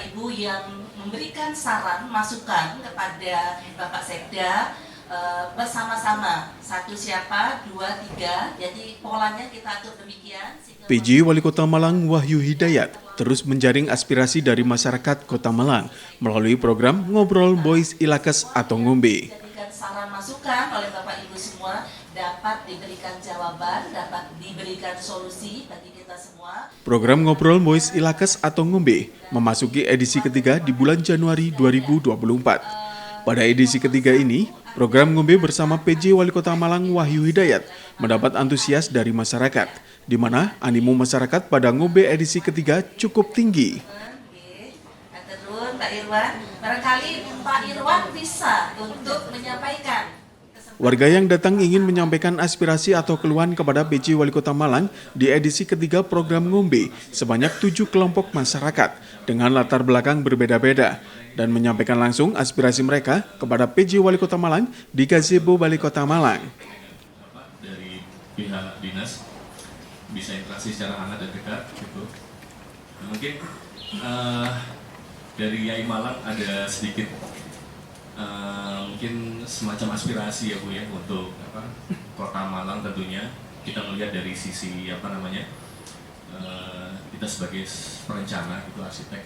Ibu yang memberikan saran, masukan kepada Bapak Sekda bersama-sama, satu siapa, dua, tiga, jadi polanya kita atur demikian. PJ Wali Kota Malang Wahyu Hidayat terus menjaring aspirasi dari masyarakat Kota Malang melalui program Ngobrol Boys Ilakes atau Ngombe. Jadikan saran masukan oleh Bapak Ibu semua, dapat diberikan jawaban, dapat diberikan solusi bagi kita semua. Program Ngobrol Boys Ilakes atau Ngombe memasuki edisi ketiga di bulan Januari 2024. Pada edisi ketiga ini, program Ngombe bersama PJ Wali Kota Malang Wahyu Hidayat mendapat antusias dari masyarakat, di mana animo masyarakat pada Ngombe edisi ketiga cukup tinggi. Terus Pak Irwan, barangkali Pak Irwan bisa untuk menyampaikan. Warga yang datang ingin menyampaikan aspirasi atau keluhan kepada PJ Wali Kota Malang di edisi ketiga program Ngombe sebanyak 7 kelompok masyarakat dengan latar belakang berbeda-beda dan menyampaikan langsung aspirasi mereka kepada PJ Wali Kota Malang di Gazebo Wali Kota Malang. Dari pihak dinas bisa interaksi secara hangat dan dekat gitu. Nah, mungkin dari YAI Malang ada sedikit mungkin semacam aspirasi ya Bu ya untuk Kota Malang tentunya. Kita melihat dari sisi kita sebagai perencana gitu, arsitek.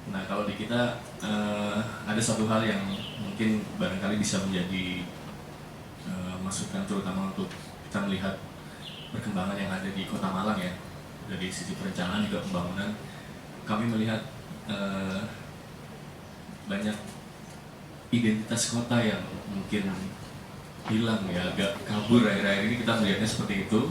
Nah kalau di kita ada satu hal yang mungkin barangkali bisa menjadi masukan terutama untuk kita melihat perkembangan yang ada di Kota Malang ya, dari sisi perencanaan juga pembangunan. Kami melihat banyak identitas kota yang mungkin hilang ya, agak kabur akhir-akhir ini, kita melihatnya seperti itu.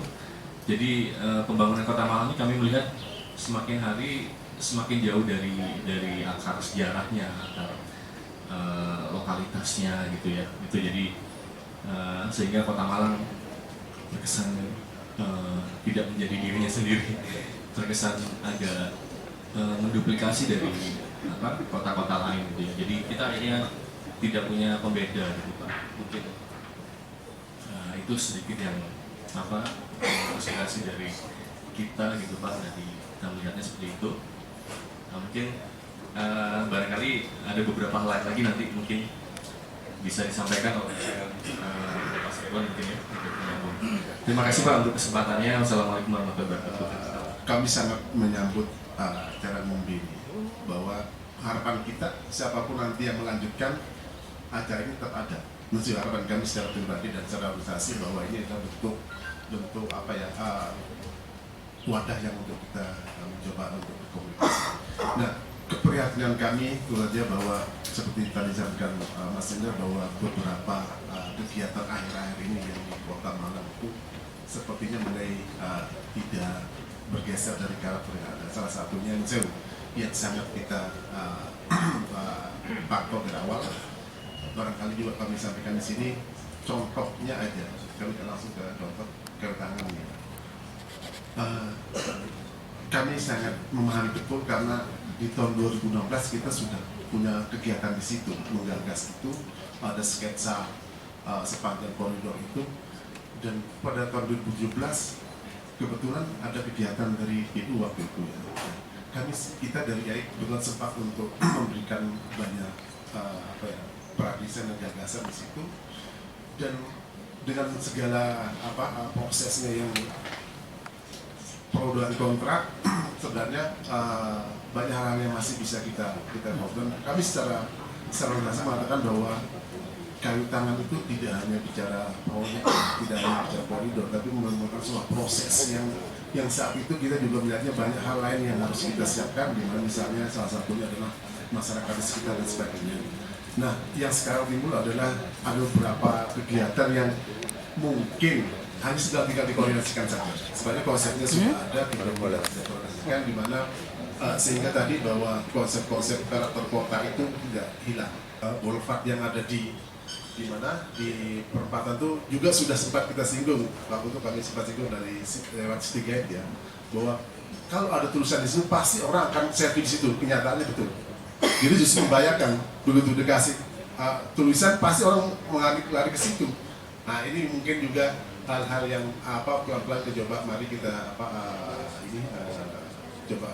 Jadi pembangunan Kota Malang ini kami melihat semakin hari semakin jauh dari akar sejarahnya, akar lokalitasnya gitu ya. Itu jadi sehingga Kota Malang terkesan tidak menjadi dirinya sendiri, terkesan agak menduplikasi dari kota-kota lain gitu ya. Jadi kita akhirnya tidak punya pembeda gitu Pak. Mungkin itu sedikit yang aspirasi dari kita gitu Pak, dari kita melihatnya seperti itu. Nah, mungkin barangkali ada beberapa hal lain lagi nanti mungkin bisa disampaikan oleh Pak Sekwan mungkin ya. Terima kasih Pak untuk kesempatannya. Wassalamualaikum warahmatullahi wabarakatuh. Kami sangat menyambut acara Ngombe ini, bahwa harapan kita siapapun nanti yang melanjutkan acara ini tetap ada. Menurut harapan kami secara pribadi dan secara organisasi bahwa ini adalah bentuk wadah yang untuk kita mencoba untuk berkomunikasi. Nah, keprihatinan kami itu saja bahwa seperti tadi disampaikan Mas Indra, bahwa beberapa kegiatan akhir-akhir ini yang di Kota Malang itu sepertinya mulai tidak bergeser dari karakter yang ada. Salah satunya yang sangat kita pantau dari awal, barangkali juga kami sampaikan di sini, contohnya aja, kami langsung ke contoh kewenangannya. Kami sangat memahami betul karena di tahun 2016 kita sudah punya kegiatan di situ, menggagas itu, ada sketsa sepanjang koridor itu, dan pada tahun 2017 kebetulan ada kegiatan dari PU waktu itu ya. Kita dari YAI kebetulan sempat untuk memberikan banyak pradesain dan gagasan di situ, dan dengan segala prosesnya yang pro dan kontra, sebenarnya banyak hal yang masih bisa kita lakukan. Kami secara langsung mengatakan bahwa kayu tangan itu tidak hanya bicara proyek, tidak hanya bicara koridor, tapi merupakan sebuah proses yang saat itu kita juga melihatnya banyak hal lain yang harus kita siapkan, di mana misalnya salah satunya adalah masyarakat di sekitar dan sebagainya. Nah, yang sekarang timbul adalah ada beberapa kegiatan yang mungkin hanya sudah tinggal dikoordinasikan saja. Sebenarnya konsepnya sudah ada, tinggal dikoordinasikan, di mana sehingga tadi bahwa konsep-konsep karakter kota itu tidak hilang. Boulevard yang ada di mana di perempatan itu juga sudah sempat kita singgung, waktu itu kami sempat singgung dari lewat City Guide ya, bahwa kalau ada tulisan di situ pasti orang akan selfie di situ. Kenyataannya betul. Jadi justru membayangkan begitu dikasih tulisan pasti orang lari ke situ. Nah ini mungkin juga hal-hal yang pelan-pelan coba mari kita coba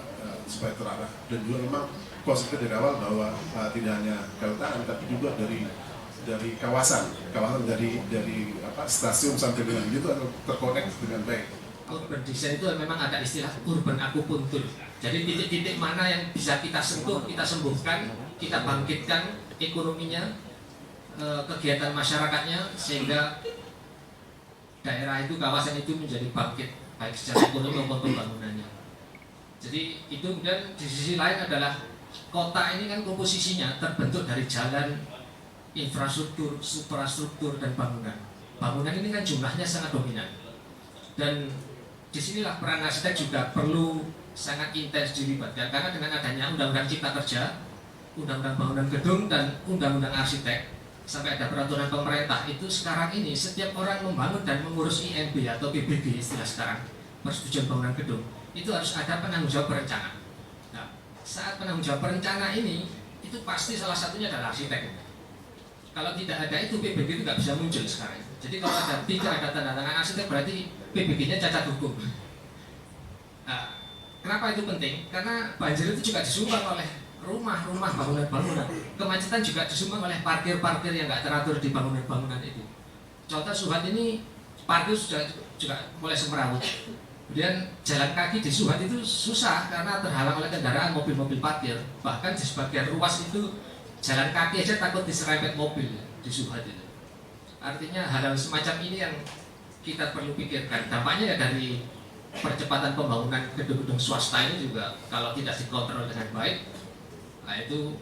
supaya terarah, dan juga memang positif dari awal bahwa tidak hanya keutamaan tapi juga dari kawasan dari stasiun sampai dengan itu terkonek dengan baik. Urban design itu memang ada istilah urban akupuntur. Jadi titik-titik mana yang bisa kita sentuh, kita sembuhkan, kita bangkitkan ekonominya, kegiatan masyarakatnya, sehingga daerah itu, kawasan itu menjadi bangkit baik secara ekonomi maupun pembangunannya. Jadi itu. Kemudian di sisi lain adalah kota ini kan komposisinya terbentuk dari jalan, infrastruktur, suprastruktur, dan bangunan. Bangunan ini kan jumlahnya sangat dominan. Dan disinilah peran arsitek juga perlu sangat intens dilibatkan, karena dengan adanya Undang-Undang Cipta Kerja, Undang-Undang Bangunan Gedung, dan Undang-Undang Arsitek, sampai ada peraturan pemerintah, itu sekarang ini setiap orang membangun dan mengurus INB atau PBG istilah sekarang, persetujuan bangunan gedung, itu harus ada penanggung jawab perencanaan. Nah, saat penanggung jawab perencana ini, itu pasti salah satunya adalah arsitek. Kalau tidak ada itu, PBG itu nggak bisa muncul sekarang. Jadi kalau tidak ada tanda tangan arsitek, berarti PBG-nya cacat hukum. Nah, kenapa itu penting? Karena banjir itu juga disumbang oleh rumah-rumah, bangunan-bangunan. Kemacetan juga disumbang oleh parkir-parkir yang nggak teratur di bangunan-bangunan itu. Contoh Suhat ini, parkir sudah juga mulai semrawut. Kemudian jalan kaki di Suhat itu susah karena terhalang oleh kendaraan mobil-mobil parkir. Bahkan di sebagian ruas itu jalan kaki aja takut diserempet mobil di Suhat itu. Artinya hal-hal semacam ini yang kita perlu pikirkan. Dampaknya ya dari percepatan pembangunan gedung-gedung swasta ini juga kalau tidak dikontrol dengan baik, nah itu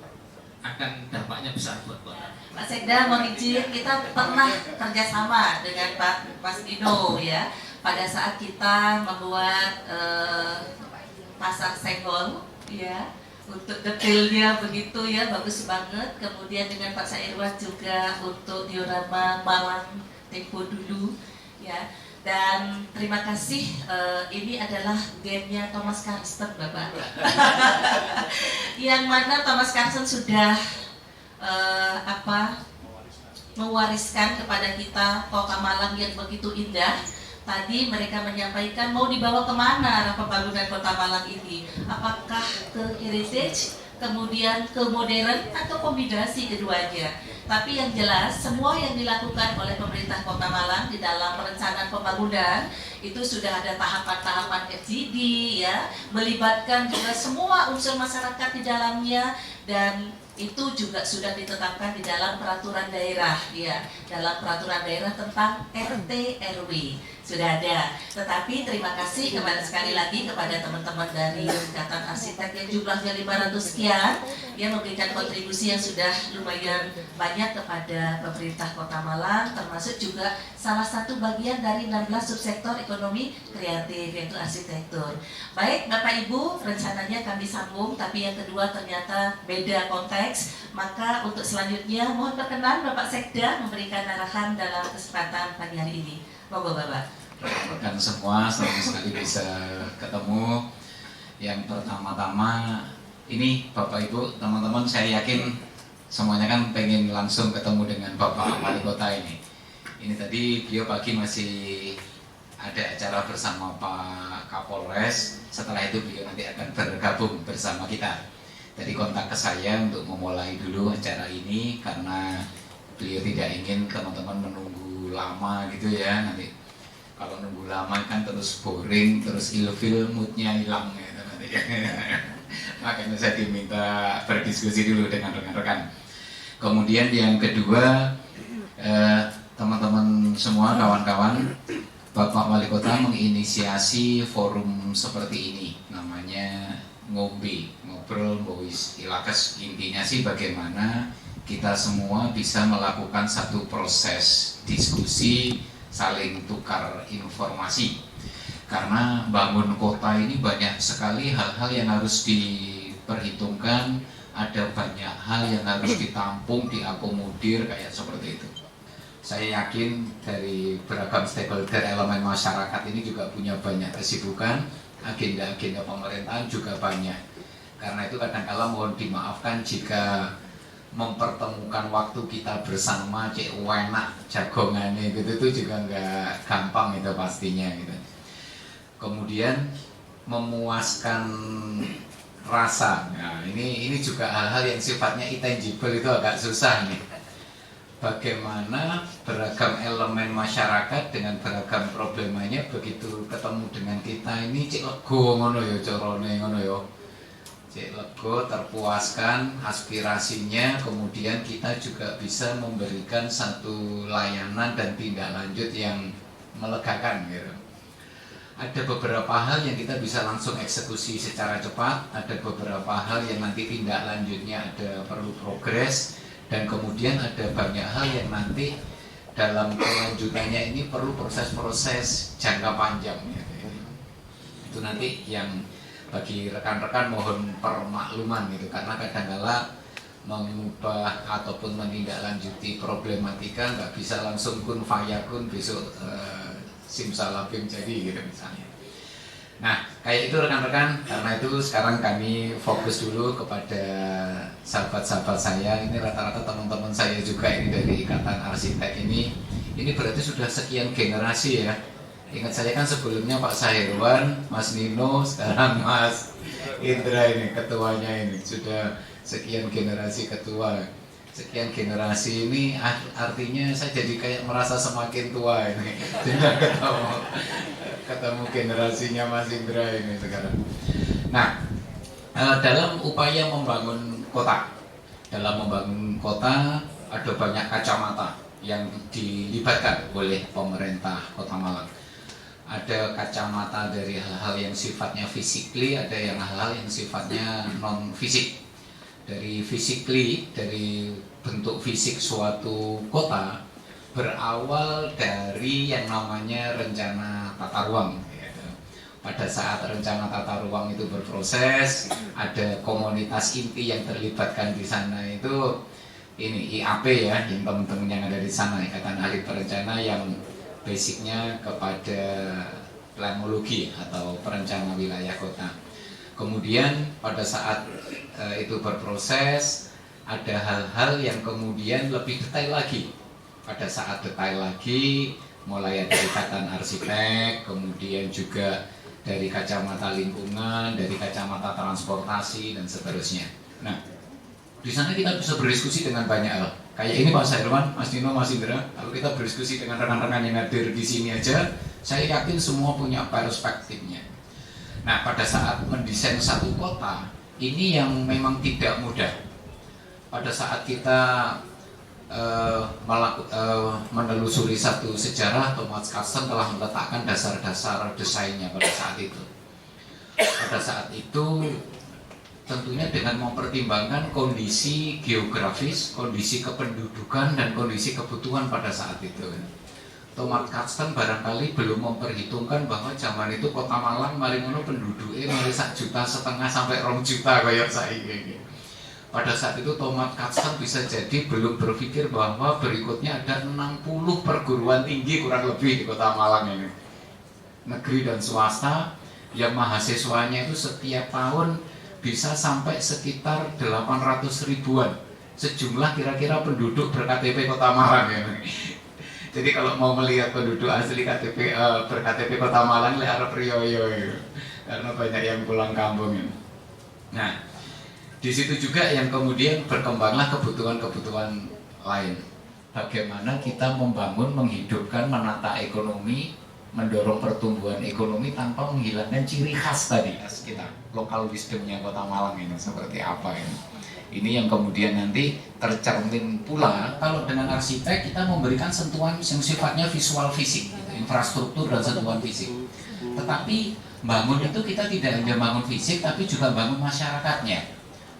akan dampaknya besar buat kota. Pak Sekda, mohon izin, kita pernah kerjasama dengan Pak Mas Dino ya, pada saat kita membuat pasar senggol ya, untuk detailnya begitu ya, bagus banget. Kemudian dengan Pak Sairwas juga untuk diorama Malang tempo dulu ya. Dan terima kasih, ini adalah gamenya Thomas Karsten, Bapak. Yang mana Thomas Karsten sudah mewariskan kepada kita kota Malang yang begitu indah. Tadi mereka menyampaikan mau dibawa kemana pembangunan kota Malang ini? Apakah ke heritage, kemudian ke modern, atau kombinasi keduanya? Tapi yang jelas semua yang dilakukan oleh pemerintah Kota Malang di dalam perencanaan pembangunan itu sudah ada tahapan-tahapan FGD ya, melibatkan juga semua unsur masyarakat di dalamnya, dan itu juga sudah ditetapkan di dalam peraturan daerah ya, dalam peraturan daerah tentang RT RW sudah ada. Tetapi terima kasih sekali lagi kepada teman-teman dari Ikatan Arsitek yang jumlahnya 500 sekian yang memberikan kontribusi yang sudah lumayan banyak kepada pemerintah Kota Malang, termasuk juga salah satu bagian dari 16 subsektor ekonomi kreatif yaitu arsitektur. Baik Bapak Ibu, rencananya kami sambung, tapi yang kedua ternyata beda konteks. Maka untuk selanjutnya mohon berkenan Bapak Sekda memberikan arahan dalam kesempatan pagi hari ini. Monggo Bapak. Rekan semua, senang sekali bisa ketemu. Yang pertama-tama ini Bapak Ibu, teman-teman, saya yakin semuanya kan pengen langsung ketemu dengan Bapak Wali Kota ini. Ini tadi beliau pagi masih ada acara bersama Pak Kapolres. Setelah itu beliau nanti akan bergabung bersama kita. Tadi kontak ke saya untuk memulai dulu acara ini karena beliau tidak ingin teman-teman menunggu lama gitu ya. Nanti kalau nunggu lama kan terus boring, terus ilfil, moodnya hilang gitu nanti. Makanya saya diminta berdiskusi dulu dengan rekan-rekan. Kemudian yang kedua, teman-teman semua, kawan-kawan, Bapak Wali Kota menginisiasi forum seperti ini, namanya Ngombe, Ngobrol Bois Ilakes. Intinya sih bagaimana kita semua bisa melakukan satu proses diskusi, saling tukar informasi. Karena bangun kota ini banyak sekali hal-hal yang harus diperhitungkan, ada banyak hal yang harus ditampung, diakomodir kayak seperti itu. Saya yakin dari beragam stakeholder elemen masyarakat ini juga punya banyak kesibukan, agenda-agenda pemerintahan juga banyak. Karena itu kadang-kala mohon dimaafkan jika mempertemukan waktu kita bersama cek enak jagongannya gitu, itu juga nggak gampang itu pastinya gitu. Kemudian memuaskan rasa. Nah, ini juga hal-hal yang sifatnya intangible, itu agak susah nih. Bagaimana beragam elemen masyarakat dengan beragam problemanya begitu ketemu dengan kita ini cek lego ngono ya carane ngono ya. Cek lego, terpuaskan aspirasinya, kemudian kita juga bisa memberikan satu layanan dan tindak lanjut yang melegakan gitu. Ada beberapa hal yang kita bisa langsung eksekusi secara cepat, ada beberapa hal yang nanti tindak lanjutnya ada perlu progres, dan kemudian ada banyak hal yang nanti dalam kelanjutannya ini perlu proses-proses jangka panjang ya. Itu nanti yang bagi rekan-rekan mohon permakluman gitu, karena kadang-kala mengubah ataupun menindaklanjuti problematika nggak bisa langsung kun fayakun besok simsalabim jadi gitu misalnya. Nah, kayak itu rekan-rekan, karena itu sekarang kami fokus dulu kepada sahabat-sahabat saya. Ini rata-rata teman-teman saya juga ini dari Ikatan Arsitek ini berarti sudah sekian generasi ya. Ingat saya kan sebelumnya Pak Sahirwan, Mas Nino, sekarang Mas Indra ini ketuanya ini. Sudah sekian generasi ketua. Sekian generasi ini artinya saya jadi kayak merasa semakin tua ini. Sudah ketemu generasinya Mas Indra ini sekarang. Nah, dalam upaya membangun kota, ada banyak kacamata yang dilibatkan oleh pemerintah Kota Malang. Ada kacamata dari hal-hal yang sifatnya physically, ada yang hal-hal yang sifatnya non fisik. Dari physically, dari bentuk fisik suatu kota berawal dari yang namanya rencana tata ruang. Pada saat rencana tata ruang itu berproses, ada komunitas inti yang terlibatkan di sana itu ini IAP ya, yang teman-teman yang ada di sana, Ikatan Ahli Perencana yang basicnya kepada planologi atau perencana wilayah kota. Kemudian pada saat itu berproses, ada hal-hal yang kemudian lebih detail lagi. Pada saat detail lagi, mulai ada Ikatan Arsitek, kemudian juga dari kacamata lingkungan, dari kacamata transportasi dan seterusnya. Nah, di sana kita bisa berdiskusi dengan banyak hal. Kayak ini Pak Sahirwan, Mas Dino, Mas Indra. Kalau kita berdiskusi dengan rekan-rekan yang hadir di sini aja, saya yakin semua punya perspektifnya. Nah, pada saat mendesain satu kota, ini yang memang tidak mudah. Pada saat kita menelusuri satu sejarah, Thomas Carson telah meletakkan dasar-dasar desainnya pada saat itu. Pada saat itu tentunya dengan mempertimbangkan kondisi geografis, kondisi kependudukan dan kondisi kebutuhan pada saat itu. Thomas Carson barangkali belum memperhitungkan bahwa zaman itu Kota Malang mari ngono penduduknya mari 1,5 juta sampai 2 juta kayak saiki. Pada saat itu Thomas Carson bisa jadi belum berpikir bahwa berikutnya ada 60 perguruan tinggi kurang lebih di Kota Malang ini. Negeri dan swasta yang mahasiswanya itu setiap tahun bisa sampai sekitar 800 ribuan. Sejumlah kira-kira penduduk ber-KTP Kota Malang ini. Jadi kalau mau melihat penduduk asli KTP ber-KTP Kota Malang le arep riyo-yo ya. Karena banyak yang pulang kampung ini. Nah, di situ juga yang kemudian berkembanglah kebutuhan-kebutuhan lain. Bagaimana kita membangun, menghidupkan, menata ekonomi, mendorong pertumbuhan ekonomi tanpa menghilangkan ciri khas tadi kita, lokal wisdomnya Kota Malang ini seperti apa ini. Ini yang kemudian nanti tercermin pula kalau dengan arsitek kita memberikan sentuhan yang sifatnya visual fisik, gitu, infrastruktur dan sentuhan fisik. Tetapi bangun itu kita tidak hanya bangun fisik tapi juga bangun masyarakatnya.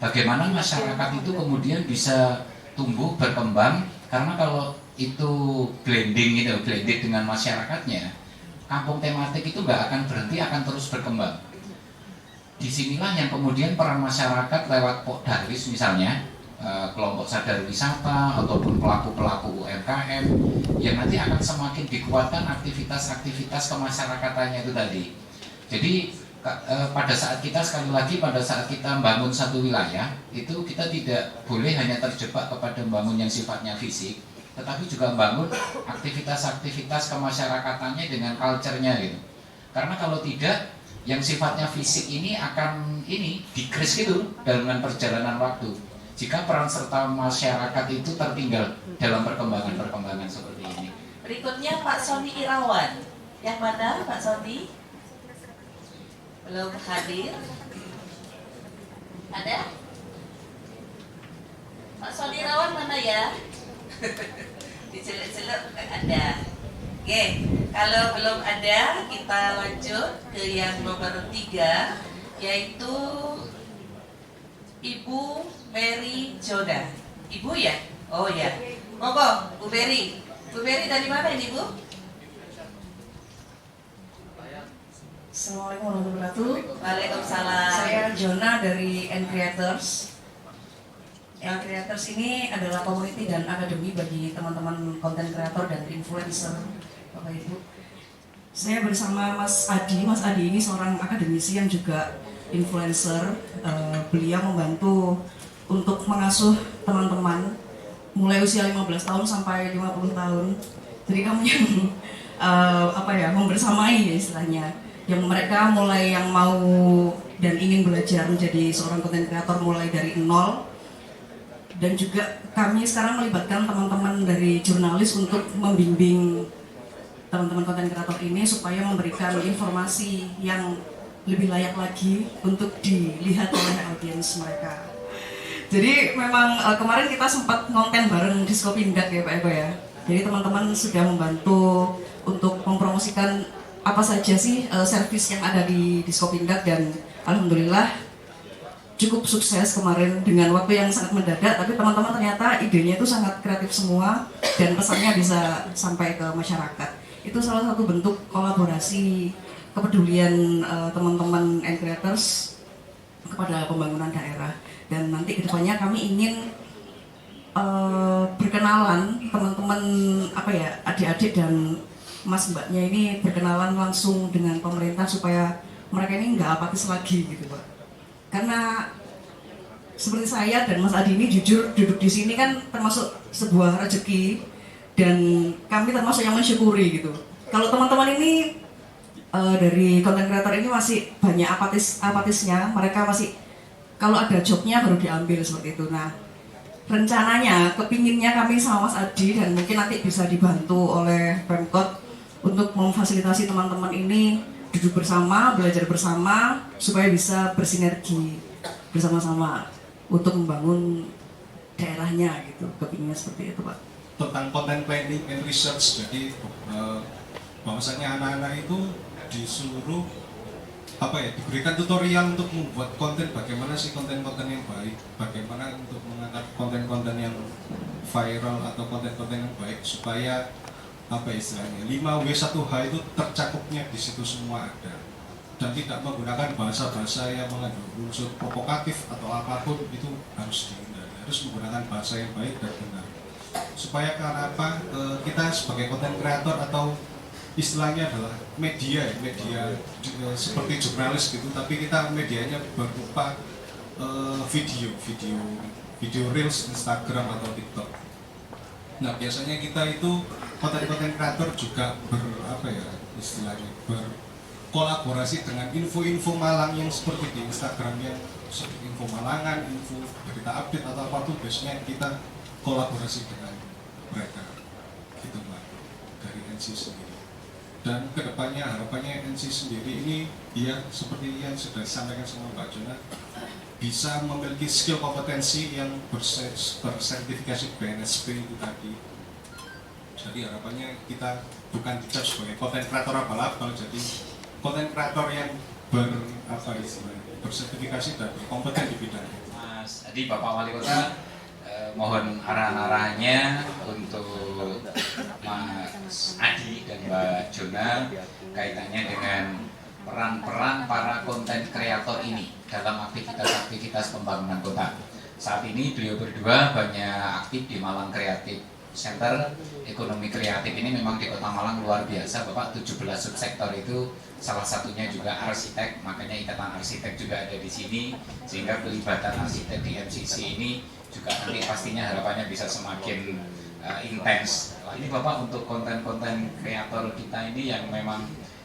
Bagaimana masyarakat itu kemudian bisa tumbuh berkembang, karena kalau itu blending dengan masyarakatnya, kampung tematik itu nggak akan berhenti, akan terus berkembang. Disinilah yang kemudian peran masyarakat lewat Pokdaris misalnya, kelompok sadar wisata ataupun pelaku-pelaku UMKM yang nanti akan semakin dikuatkan aktivitas-aktivitas kemasyarakatannya itu tadi. Jadi pada saat kita sekali lagi pada saat kita membangun satu wilayah itu kita tidak boleh hanya terjebak kepada membangun yang sifatnya fisik, tetapi juga membangun aktivitas-aktivitas kemasyarakatannya dengan culture-nya gitu. Karena kalau tidak, yang sifatnya fisik ini akan decrease gitu dengan perjalanan waktu jika peran serta masyarakat itu tertinggal dalam perkembangan seperti ini. Berikutnya Pak Sony Irawan. Yang mana Pak Sony? Belum hadir. Ada? Pak Sony Irawan mana ya? Diceluk-celuk ada. Oke, kalau belum ada kita lanjut ke yang nomor 3, yaitu Ibu Mary Joda. Ibu ya? Oh ya. Monggo, Bu Mary. Bu Mary dari mana ini, Bu? Assalamualaikum warahmatullahi wabarakatuh. Waalaikumsalam. Saya Jona dari N Creators. N Creators ini adalah community dan akademi bagi teman-teman konten kreator dan influencer, Bapak Ibu. Saya bersama Mas Adi. Mas Adi ini seorang akademisi yang juga influencer. Beliau membantu untuk mengasuh teman-teman mulai usia 15 tahun sampai 50 tahun. Jadi kami yang membersamai ya istilahnya. Yang mereka mulai yang mau dan ingin belajar menjadi seorang konten kreator mulai dari nol. Dan juga kami sekarang melibatkan teman-teman dari jurnalis untuk membimbing teman-teman konten kreator ini supaya memberikan informasi yang lebih layak lagi untuk dilihat oleh audiens mereka. Jadi memang kemarin kita sempat ngonten bareng di Skopindak ya Pak Eko ya. Jadi teman-teman sudah membantu untuk mempromosikan apa saja sih servis yang ada di Skopindak dan alhamdulillah cukup sukses kemarin dengan waktu yang sangat mendadak, tapi teman-teman ternyata idenya itu sangat kreatif semua dan pesannya bisa sampai ke masyarakat. Itu salah satu bentuk kolaborasi kepedulian teman-teman and creators kepada pembangunan daerah. Dan nanti kedepannya kami ingin berkenalan teman-teman adik-adik dan mas mbaknya ini berkenalan langsung dengan pemerintah supaya mereka ini nggak apatis lagi gitu Pak. Karena seperti saya dan Mas Adi ini jujur duduk di sini kan termasuk sebuah rezeki dan kami termasuk yang mensyukuri gitu. Kalau teman-teman ini dari konten kreator ini masih banyak apatisnya, mereka masih kalau ada jobnya baru diambil seperti itu. Nah rencananya, kepinginnya kami sama Mas Adi dan mungkin nanti bisa dibantu oleh Pemkot untuk memfasilitasi teman-teman ini duduk bersama, belajar bersama supaya bisa bersinergi bersama-sama untuk membangun daerahnya gitu. Kepinginnya seperti itu Pak. Tentang content planning and research, jadi bahwasanya anak-anak itu disuruh diberikan tutorial untuk membuat konten, bagaimana sih konten-konten yang baik, bagaimana untuk mengangkat konten-konten yang viral atau konten-konten yang baik supaya 5W1H itu tercakupnya di situ semua ada dan tidak menggunakan bahasa-bahasa yang mengandung unsur provokatif atau apapun, itu harus dihindari, harus menggunakan bahasa yang baik dan benar supaya kita sebagai konten kreator atau istilahnya adalah media seperti jurnalis gitu, tapi kita medianya berupa video reels Instagram atau TikTok. Nah biasanya kita itu konten-konten kreator juga berkolaborasi dengan info-info Malang yang seperti di Instagram yang seperti info Malangan, info berita update atau apa tuh biasanya kita kolaborasi dengan mereka gitu Mbak, dari NC sendiri. Dan kedepannya harapannya NC sendiri ini ya seperti yang sudah disampaikan sama Mbak Jona, bisa memiliki skill kompetensi yang bersertifikasi BNSP itu tadi. Jadi harapannya kita bukan dicap sebagai konten kreator abal-abal, jadi konten kreator yang bersertifikasi dan berkompeten di bidangnya. Mas Adi, Bapak Wali Kota, mohon arahan-arahannya untuk Mas Adi dan Mbak Jona kaitannya dengan peran-peran para konten kreator ini dalam aktivitas-aktivitas pembangunan kota. Saat ini beliau berdua banyak aktif di Malang Creative Center. Ekonomi kreatif ini memang di Kota Malang luar biasa Bapak, 17 subsektor itu salah satunya juga arsitek, makanya Ikatan Arsitek juga ada di sini, sehingga pelibatan arsitek di MCC ini juga nanti pastinya harapannya bisa semakin intens. Ini Bapak untuk konten-konten kreator kita ini yang memang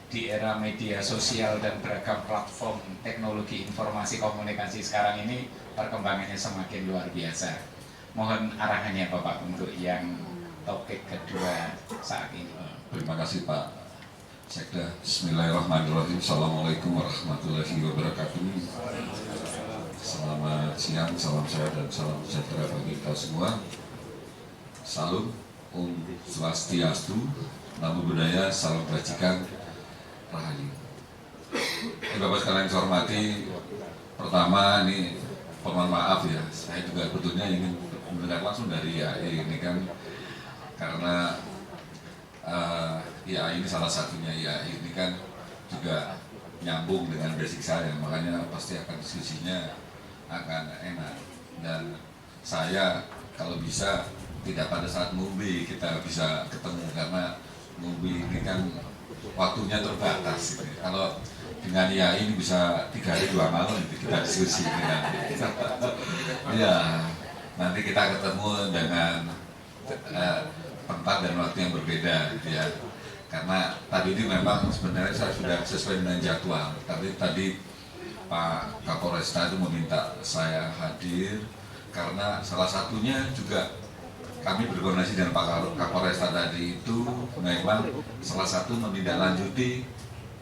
di era media sosial dan beragam platform teknologi informasi komunikasi sekarang ini perkembangannya semakin luar biasa. Mohon arahannya Bapak untuk yang topik kedua saat ini. Terima kasih Pak Sekda. Bismillahirrahmanirrahim. Assalamualaikum warahmatullahi wabarakatuh. Selamat siang, salam sehat dan salam sejahtera bagi kita semua. Salam, Om Swastiastu, Namo Buddhaya, salam kebajikan, Rahayu. Bapak sekalian saya hormati, pertama ini mohon maaf ya, saya juga sebetulnya ingin mendengar langsung dari IAI ini kan, karena IAI ini salah satunya. IAI ini kan juga nyambung dengan basic saya, makanya pasti akan diskusinya akan enak. Dan saya kalau bisa tidak pada saat ngombe kita bisa ketemu, karena ngombe ini kan waktunya terbatas gitu. Kalau dengan IAI ini bisa 3 hari 2 malam gitu, kita diskusi dengan ya, nanti kita ketemu dengan tempat dan waktu yang berbeda gitu ya. Karena tadi ini memang sebenarnya saya sudah sesuai dengan jadwal, tapi tadi Pak Kapolresta itu meminta saya hadir karena salah satunya juga kami berkoordinasi dengan Pak Kapolresta tadi itu memang salah satu menindaklanjuti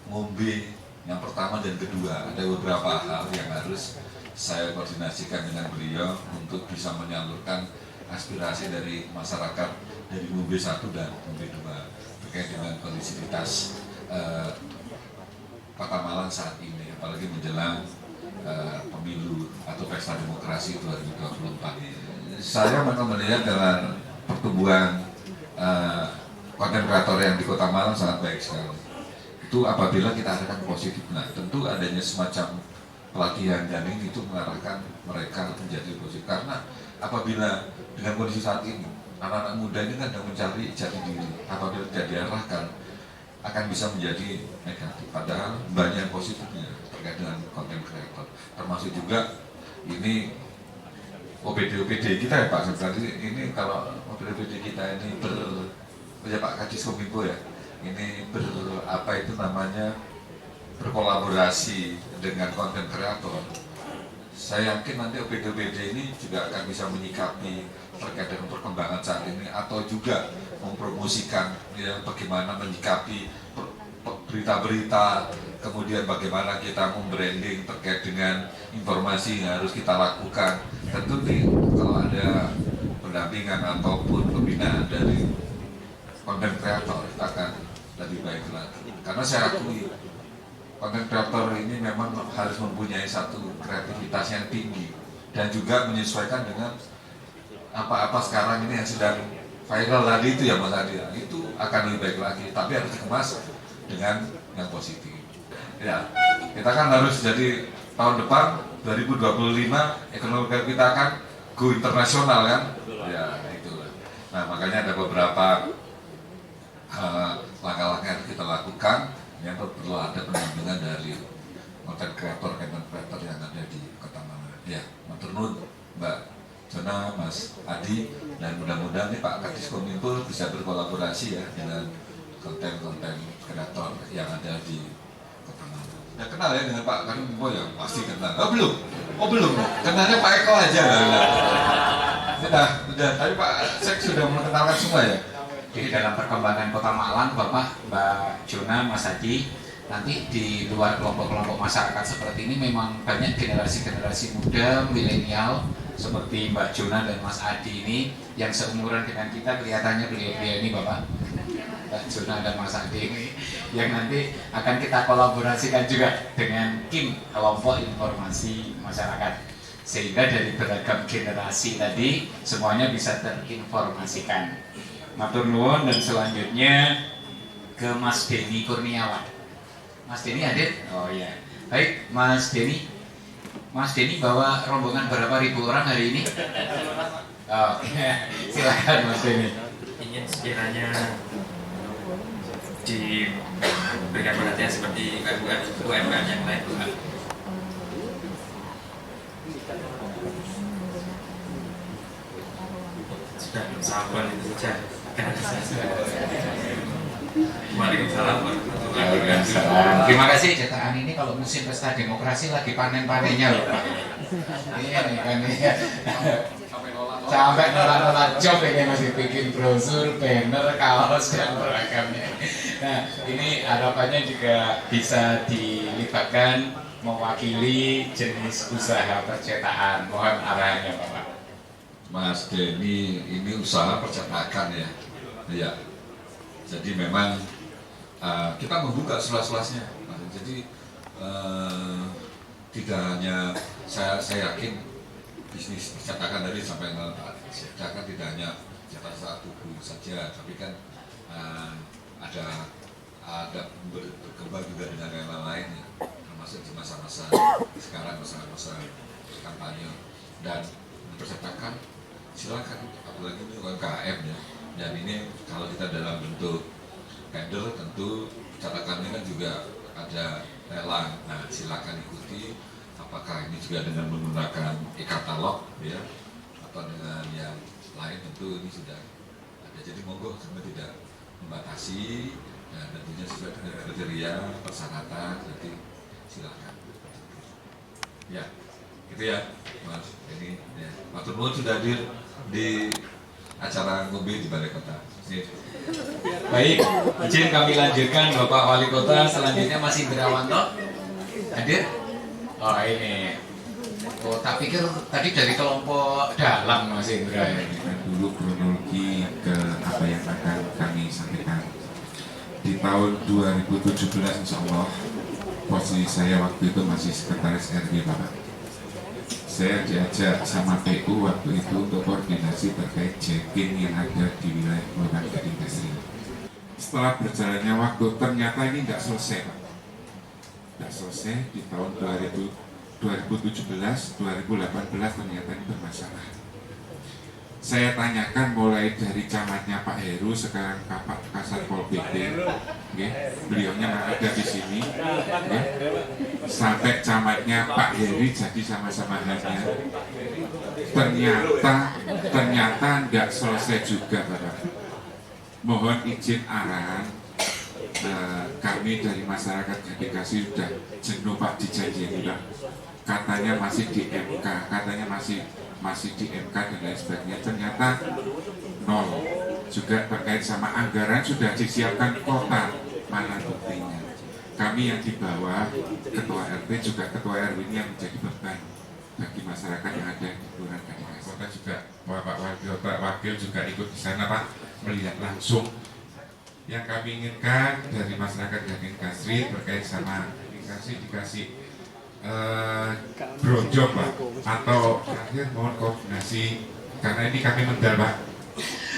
ngombe yang pertama dan kedua. Ada beberapa hal yang harus saya koordinasikan dengan beliau untuk bisa menyalurkan aspirasi dari masyarakat dari ngombe 1 dan ngombe 2 terkait dengan kondisivitas Kota Malang saat ini, apalagi menjelang pemilu atau pesta demokrasi 2024. Saya melihat dengan pertumbuhan konten kreator yang di Kota Malang sangat baik sekali. Itu apabila kita adakan positif. Nah, tentu adanya semacam pelatihan dan ini itu mengarahkan mereka menjadi positif. Karena apabila dengan kondisi saat ini anak-anak muda ini kan sedang mencari jati diri, apabila tidak diarahkan akan bisa menjadi negatif. Padahal banyak positifnya terkait dengan konten kreator. Termasuk juga ini OPD kita ya Pak, tadi ini kalau OPD kita ini ya Pak Kadis Kominfo ya, ini apa itu namanya berkolaborasi dengan konten kreator. Saya yakin nanti OPD ini juga akan bisa menyikapi terkait dengan perkembangan saat ini atau juga mempromosikan ya, bagaimana menyikapi berita-berita, kemudian bagaimana kita membranding terkait dengan informasi yang harus kita lakukan. Tentu nih kalau ada pendampingan ataupun pembinaan dari konten kreator kita akan lebih baik lagi. Karena saya akui konten kreator ini memang harus mempunyai satu kreativitas yang tinggi dan juga menyesuaikan dengan apa-apa sekarang ini yang sedang viral tadi itu ya Mas Adi. Itu akan lebih baik lagi, tapi harus dikemas dengan yang positif. Ya, kita kan harus jadi tahun depan 2025 ekonomi kita akan go internasional kan? Ya itulah. Nah makanya ada beberapa langkah-langkah yang kita lakukan yang perlu ada pendampingan dari konten kreator yang ada di Kota Malang. Ya, matur nuwun Mbak Jona, Mas Adi, dan mudah-mudahan nih Pak Kadis Kominfo bisa berkolaborasi ya dengan konten-konten kreator yang ada di Kota Malang. Ya kenal ya dengan Pak Kadis Kominfo ya, pasti kenal. Oh belum, kenalnya Pak Eko aja. Sudah, tapi Pak Sek sudah mengenalkan semua ya. Jadi dalam perkembangan Kota Malang, Bapak, Mbak Jona, Mas Adi, nanti di luar kelompok-kelompok masyarakat seperti ini memang banyak generasi-generasi muda, milenial, seperti Mbak Jona dan Mas Adi ini yang seumuran dengan kita, kelihatannya beliau-beliau ini Bapak, Mbak Jona dan Mas Adi ini yang nanti akan kita kolaborasikan juga dengan tim kelompok informasi masyarakat, sehingga dari beragam generasi tadi semuanya bisa terinformasikan. Matur nuwun, dan selanjutnya ke Mas Denny Kurniawan. Mas Denny hadir? Oh iya. Baik, Mas Denny. Mas Denny bawa rombongan berapa ribu orang hari ini? Oh, silakan Mas Denny. Ingin sekiranya diberikan perhatian seperti UMKM yang lain. Sudah sabar itu saja. Waalaikumsalam warahmatullahi wabarakatuh. Waalaikumsalam. Terima kasih cetakan ini kalau musim pesta demokrasi lagi panen-panennya loh Pak. Iya nih kan ya. Sampai nolak-nolak job ini masih bikin brosur, banner, kaos dan beragamnya. Nah ini harapannya juga bisa dilibatkan mewakili jenis usaha percetakan. Mohon arahannya Bapak. Mas Denny, ini usaha percetakan ya. Iya. Jadi memang kita membuka seluas-luasnya. Jadi tidak hanya saya yakin bisnis percetakan tadi sampai percetakan tidak hanya cetak satu buku saja, tapi kan ada berkembang juga dengan yang lain ya, termasuk di masa-masa sekarang, masa-masa kampanye. Dan percetakan silakan, apalagi ini UMKM ya. Dan ini kalau kita dalam bentuk tender, tentu cetakannya kan juga ada lelang. Nah silakan ikuti. Apakah ini juga dengan menggunakan e-katalog ya, atau dengan yang lain, tentu ini sudah ada. Jadi monggo, kami tidak membatasi dan tentunya sesuai dengan kriteria persyaratan. Jadi silakan. Ya, gitu ya, Mas. Ini ya. Matur nuwun sudah hadir di acara ngombe di Balai Kota. Baik, izin kami lanjutkan Bapak Wali Kota. Selanjutnya Mas Indrawanto hadir. Oh ini, oh tak pikir tadi dari kelompok dalam Mas Indra ini. Dulu kronologi ke apa yang akan kami sampaikan. Di tahun 2017 insya Allah, posisi saya waktu itu masih sekretaris RW Bapak. Saya diajak sama PU waktu itu untuk koordinasi terkait jacking yang ada di wilayah Kelurahan Gading Kasri. Setelah berjalannya waktu, ternyata ini tidak selesai Pak. Tidak selesai di tahun 2017, 2018 ternyata ini bermasalah. Saya tanyakan mulai dari camatnya Pak Heru, sekarang Bapak Kasat Pol PP, beliaunya ada di sini, sampai camatnya Pak Heri jadi sama-sama hanya. Ternyata tidak selesai juga Bapak. Mohon izin arahan. Kami dari masyarakat dedikasi sudah jenuh Pak dijanjiin Pak. Katanya masih di MK, katanya masih di MK dan lain sebagainya. Ternyata nol. Juga terkait sama anggaran sudah disiapkan kota, mana buktinya. Kami yang di bawah, ketua RT juga ketua RW ini yang menjadi beban bagi masyarakat yang ada di Kelurahan Gading Kasri. Kota juga, Bapak Wakil juga ikut di sana Pak, melihat langsung. Yang kami inginkan dari masyarakat Gading Kasri terkait sama dikasih brojok Pak, atau terakhir mohon koordinasi karena ini kami mendal Pak.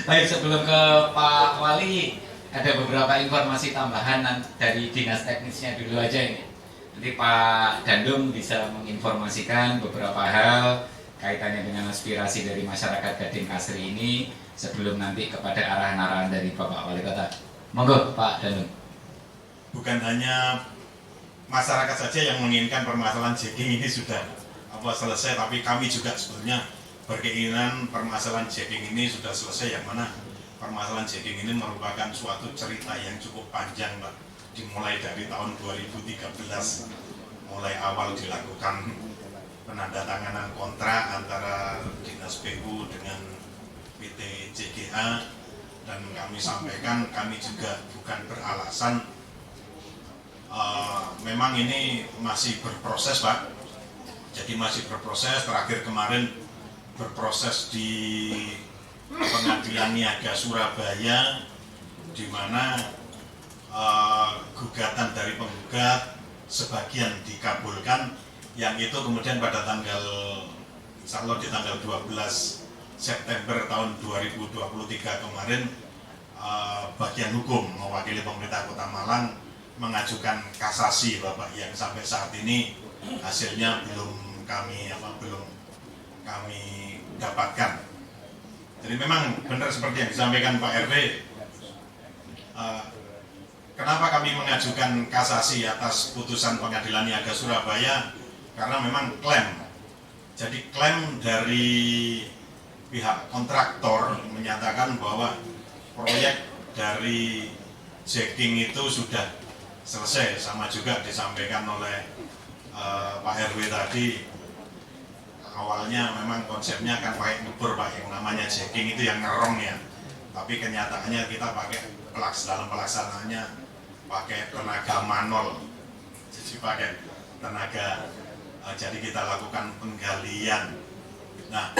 Baik, sebelum ke Pak Wali, ada beberapa informasi tambahan dari dinas teknisnya dulu aja ini. Nanti Pak Dandung bisa menginformasikan beberapa hal kaitannya dengan aspirasi dari masyarakat Gading Kasri ini sebelum nanti kepada arahan-arahan dari Bapak Wali Kota. Monggo Pak Dandung. Bukan hanya masyarakat saja yang menginginkan permasalahan jacking ini sudah selesai, tapi kami juga sebetulnya berkeinginan permasalahan jacking ini sudah selesai, yang mana permasalahan jacking ini merupakan suatu cerita yang cukup panjang Pak. Dimulai dari tahun 2013, mulai awal dilakukan penandatanganan kontrak antara Dinas PU dengan PT JGA. Dan kami sampaikan, kami juga bukan beralasan, memang ini masih berproses Pak. Jadi masih berproses, terakhir kemarin berproses di Pengadilan Niaga Surabaya, di mana gugatan dari penggugat sebagian dikabulkan, yang itu kemudian pada tanggal, insya Allah di tanggal 12 September tahun 2023 kemarin, bagian hukum mewakili pemerintah Kota Malang mengajukan kasasi Bapak, yang sampai saat ini hasilnya belum kami dapatkan. Jadi memang benar seperti yang disampaikan Pak RW, kenapa kami mengajukan kasasi atas putusan Pengadilan Niaga Surabaya, karena memang klaim. Jadi klaim dari pihak kontraktor menyatakan bahwa proyek dari jacking itu sudah selesai, sama juga disampaikan oleh Pak RW tadi. Awalnya memang konsepnya akan pakai ngebor Pak, yang namanya jacking itu yang ngerong ya, tapi kenyataannya kita pakai dalam pelaksanaannya pakai tenaga manol, jadi pakai tenaga jadi kita lakukan penggalian. Nah,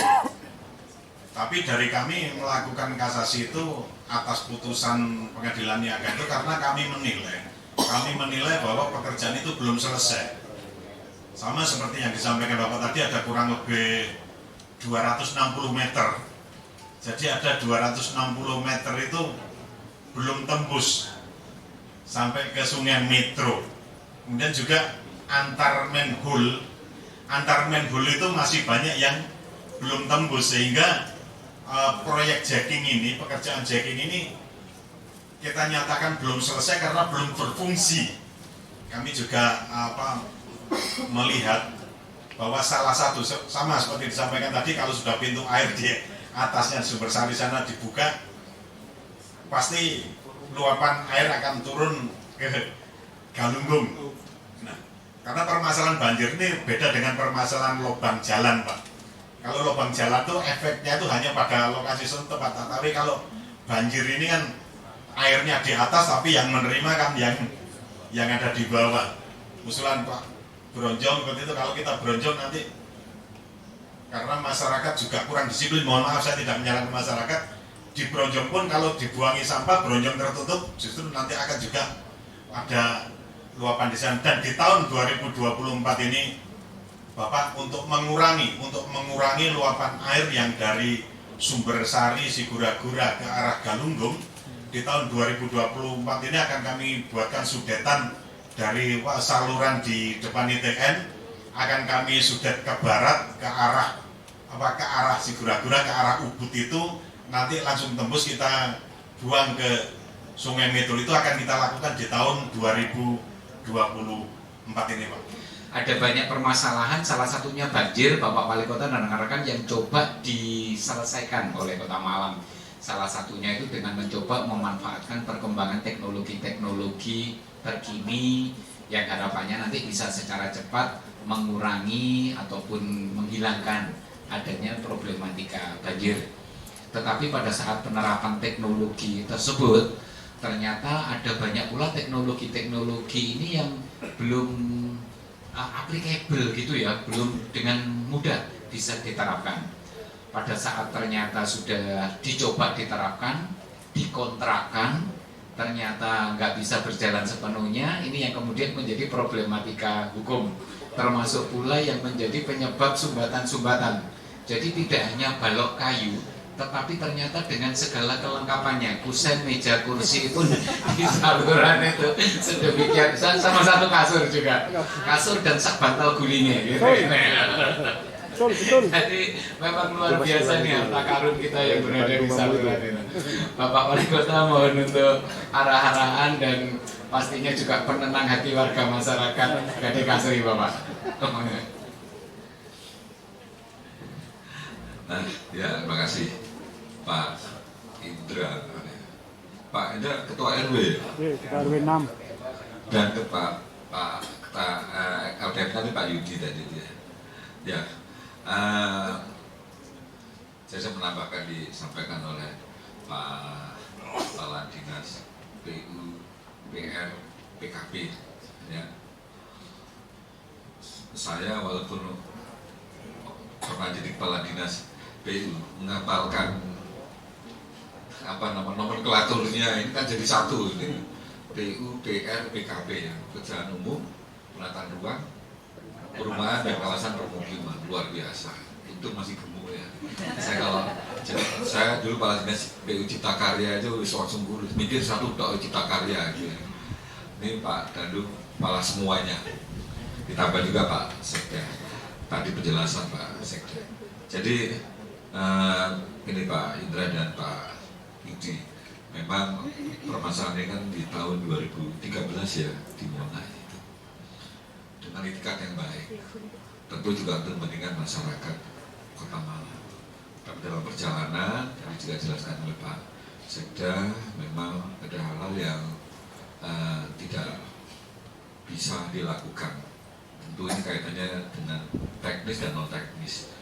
tapi dari kami melakukan kasasi itu atas putusan pengadilan niaga itu karena kami menilai bahwa pekerjaan itu belum selesai. Sama seperti yang disampaikan Bapak tadi, ada kurang lebih 260 meter. Jadi ada 260 meter itu belum tembus sampai ke Sungai Metro. Kemudian juga antar manhole itu masih banyak yang belum tembus, sehingga proyek jacking ini, pekerjaan jacking ini kita nyatakan belum selesai karena belum berfungsi. Kami juga melihat bahwa salah satu, sama seperti disampaikan tadi, kalau sudah pintu air di atasnya sumber sari sana dibuka, pasti luapan air akan turun ke Galunggung. Nah, karena permasalahan banjir ini beda dengan permasalahan lubang jalan, Pak. Kalau lubang jalan tuh efeknya itu hanya pada lokasi tempat, tapi kalau banjir ini kan airnya di atas, tapi yang menerima kan yang ada di bawah. Usulan Pak Bronjong seperti itu, kalau kita bronjong nanti karena masyarakat juga kurang disiplin, mohon maaf saya tidak menyalahkan masyarakat, di bronjong pun kalau dibuangi sampah bronjong tertutup, justru nanti akan juga ada luapan di sana. Dan di tahun 2024 ini Bapak untuk mengurangi luapan air yang dari Sumber Sari, Sigura-gura ke arah Galunggung, di tahun 2024 ini akan kami buatkan sudetan dari saluran di depan ITN, akan kami sudet ke barat ke arah Sigura-gura, ke arah Ubud itu, nanti langsung tembus kita buang ke Sungai Metro. Itu akan kita lakukan di tahun 2024 ini, Pak. Ada banyak permasalahan, salah satunya banjir, Bapak Wali Kota dan rekan-rekan, yang coba diselesaikan oleh Kota Malang. Salah satunya itu dengan mencoba memanfaatkan perkembangan teknologi terkini yang harapannya nanti bisa secara cepat mengurangi ataupun menghilangkan adanya problematika banjir. Tetapi pada saat penerapan teknologi tersebut, ternyata ada banyak pula teknologi ini yang belum applicable gitu ya, belum dengan mudah bisa diterapkan. Pada saat ternyata sudah dicoba diterapkan, dikontrakkan, ternyata nggak bisa berjalan sepenuhnya, ini yang kemudian menjadi problematika hukum, termasuk pula yang menjadi penyebab sumbatan-sumbatan. Jadi tidak hanya balok kayu, tetapi ternyata dengan segala kelengkapannya, kusen, meja, kursi itu di saluran itu sedemikian, sama satu kasur juga, kasur dan sak bantal gulingnya gitu. Betul. Jadi memang luar biasa nih harta karun kita yang berada di saluran itu. Bapak Wali Kota mohon untuk arah-arahan dan pastinya juga penenang hati warga masyarakat Gading Kasri, Bapak. Nah, ya terima kasih Pak Indra. Pak Indra Ketua RW. Ketua RW 6. Dan Pak LDM tadi Pak Yudi tadi dia. Ya. Saya menambahkan disampaikan oleh Pak Kepala Dinas PU, PR, PKP. Ya. Saya walaupun pernah jadi Kepala Dinas PU, mengapalkan nomenklaturnya ini kan jadi satu ini. PU, PR, PKP ya, pekerjaan umum, penataan ruang, perumahan dan kawasan permukiman, luar biasa. Itu masih gemuk ya. Saya dulu Kepala Dinas PU Cipta Karya aja langsung mikir satu Cipta Karya gitu. Ini Pak Dandu kepala semuanya. Ditambah juga Pak Sekda. Tadi penjelasan Pak Sekda. Jadi ini Pak Indra dan Pak Yudi, memang permasalahan ini kan di tahun 2013 ya dimulai itu dengan itikat yang baik, tentu juga untuk kepentingan masyarakat Kota Malang. Tapi dalam perjalanan tadi juga dijelaskan oleh Pak Sekda, memang ada hal-hal yang tidak bisa dilakukan. Tentu ini kaitannya dengan teknis dan non teknis.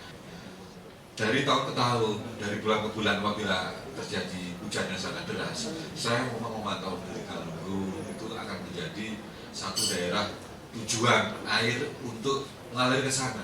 Dari tahun ke tahun, dari bulan ke bulan apabila terjadi hujan yang sangat deras, saya memantau dari Galunggung itu akan menjadi satu daerah tujuan air untuk mengalir ke sana.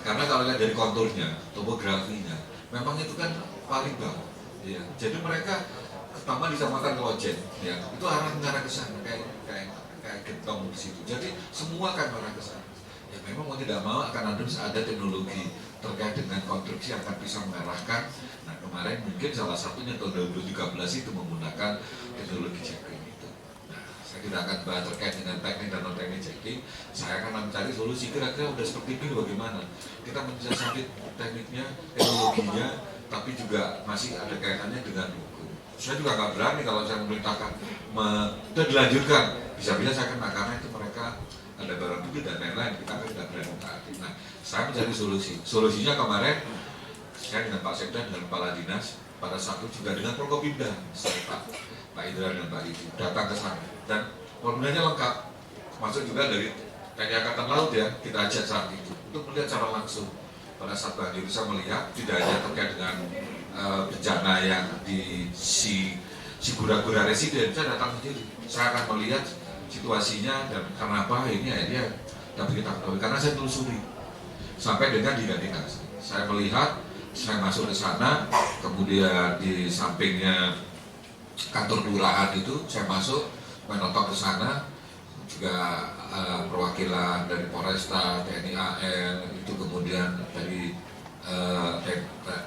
Karena kalau lihat dari konturnya, topografinya, memang itu kan paling bawah. Ya. Jadi mereka pertama di Kecamatan Lojen, ya, itu arah ke sana kayak gentong di situ. Jadi semua akan mengarah ke sana. Ya memang mau tidak mau akan ada teknologi terkait dengan konstruksi yang akan bisa mengarahkan. Nah kemarin mungkin salah satunya tahun 2013 itu menggunakan teknologi jacking itu. Nah saya tidak akan bahas terkait dengan teknik dan non teknik jacking. Saya akan mencari solusi kira-kira udah seperti ini bagaimana. Kita mensiasati tekniknya, teknologinya, tapi juga masih ada kaitannya dengan hukum. Saya juga nggak berani kalau saya memerintahkan dan dilanjutkan. Bisa-bisa saya kena karena itu mereka ada barang bukti dan lain-lain, kita kan tidak berani mentaati. Nah, saya mencari solusi. Solusinya kemarin saya dengan Pak Sekda, dengan Kepala Dinas, pada saat itu juga dengan Forkopimda, saya Pak Indra dan Pak Ibu datang ke sana. Dan formulanya lengkap, masuk juga dari TNI Angkatan Laut ya, kita ajak saat itu untuk melihat secara langsung. Pada saat Bang bisa melihat tidak hanya terkait dengan bencana yang di si Gura-Gura residen, saya datang sendiri. Saya akan melihat situasinya dan karena apa ini akhirnya dapat kita ketahui karena saya telusuri sampai dengan dinas. Saya melihat, saya masuk ke sana, kemudian di sampingnya kantor kelurahan itu saya masuk menonton ke sana, juga perwakilan dari Polresta, TNI AL itu kemudian dari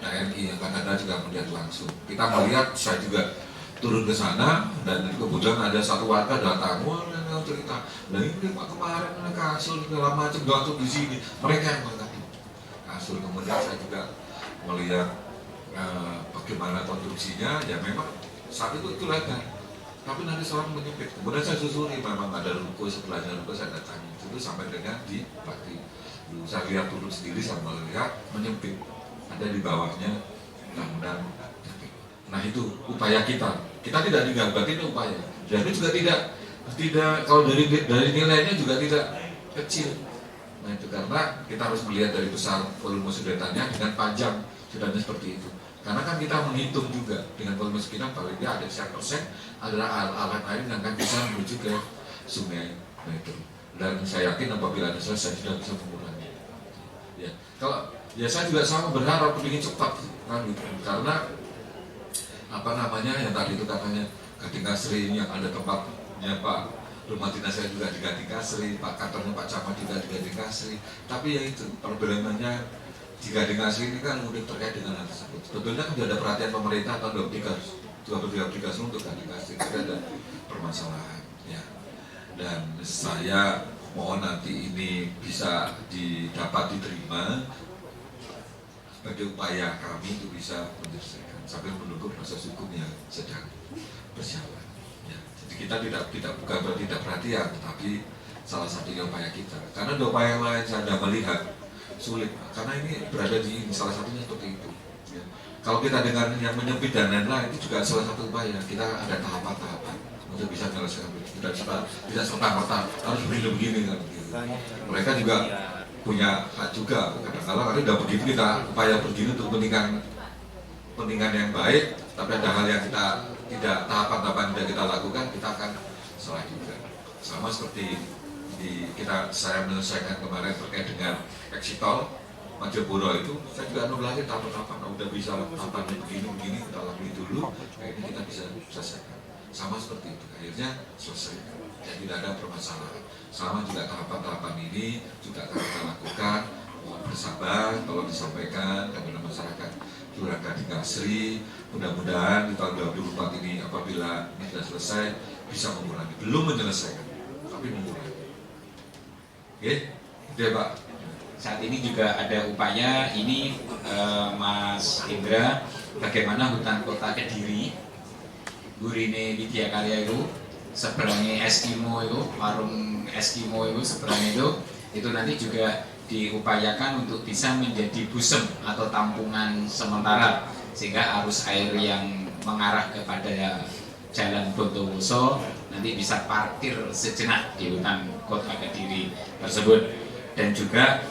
TNI yang akan ada juga melihat langsung. Kita melihat, saya juga turun ke sana dan kemudian ada satu warga datang, wah cerita, nah ini Pak kemarin kasur segala macam jatuh di sini, mereka yang mengangkat kasur. Kemudian saya juga melihat bagaimana konstruksinya, ya memang saat itu lebar, tapi nanti seorang menyempit. Kemudian saya susuri, memang ada ruko sebelahnya ruko, saya datangi itu sampai dengan di Pati. Saya lihat turun sendiri, saya melihat menyempit, ada di bawahnya dan nah itu upaya kita tidak tinggal berarti itu upaya, dan itu juga tidak kalau dari nilainya juga tidak kecil. Nah itu karena kita harus melihat dari besar volume sudetannya dengan panjang sudetannya seperti itu. Karena kan kita menghitung juga dengan volume sekitar paling tidak ada sekian persen adalah alat air yang akan bisa menuju ke sungai. Nah itu, dan saya yakin apabila ada selesai sudah bisa mengurangi. Ya kalau ya saya juga sama berharap ingin cepat kan gitu. Karena apa namanya yang tadi itu katanya Gading Kasri yang ada tempatnya Pak rumah dinas saya juga di Gading Kasri, Pak kantornya Pak Camat juga di Gading Kasri. Tapi ya itu problemanya di Gading Kasri ini kan udah terkait dengan hal tersebut. Sebetulnya kan sudah ada perhatian pemerintah tahun 2013 untuk Gading Kasri, tapi ada permasalahan ya. Dan saya mohon nanti ini bisa dapat diterima sebagai upaya kami untuk bisa menyelesaikan sambil menunggu proses hukum yang sedang berjalan. Ya, jadi kita bukan berarti tidak perhatian, tetapi salah satunya upaya kita. Karena ada upaya yang lain saya tidak melihat sulit, karena ini berada di salah satunya seperti itu. Ya. Kalau kita dengan yang menyempit dan lain-lain itu juga salah satu upaya. Kita ada tahapan-tahapan untuk bisa menyelesaikan. Tidak serta-merta harus begini kan. Gitu. Mereka juga punya hak juga, kadang-kadang udah begitu kita upaya begini untuk kepentingan yang baik, tapi ada hal yang kita tidak tahapan-tahapan tidak kita lakukan, kita akan salah juga. Sama seperti saya menyelesaikan kemarin terkait dengan Exitol Malioboro itu, saya juga lagi tahapan-tahapan, udah bisa tahapannya begini kita lalui dulu, ini kita bisa selesaikan. Sama seperti itu, akhirnya selesai, jadi tidak ada permasalahan. Sama juga tahapan-tahapan ini juga akan kita lakukan, mohon bersabar kalau disampaikan kepada masyarakat Kelurahan Gading Kasri. Mudah-mudahan di tahun 2024 ini apabila ini sudah selesai bisa mengurangi, belum menyelesaikan, tapi mengurangi. Oke, oke Pak. Saat ini juga ada upaya ini Mas Indra, bagaimana hutan kota Kediri, Gurine Widya Karya itu, seberangnya Eskimo itu, warung Eskimo itu seberangnya itu nanti juga diupayakan untuk bisa menjadi busem atau tampungan sementara, sehingga arus air yang mengarah kepada Jalan Bondowoso, nanti bisa parkir sejenak di hutan kota Kediri tersebut. Dan juga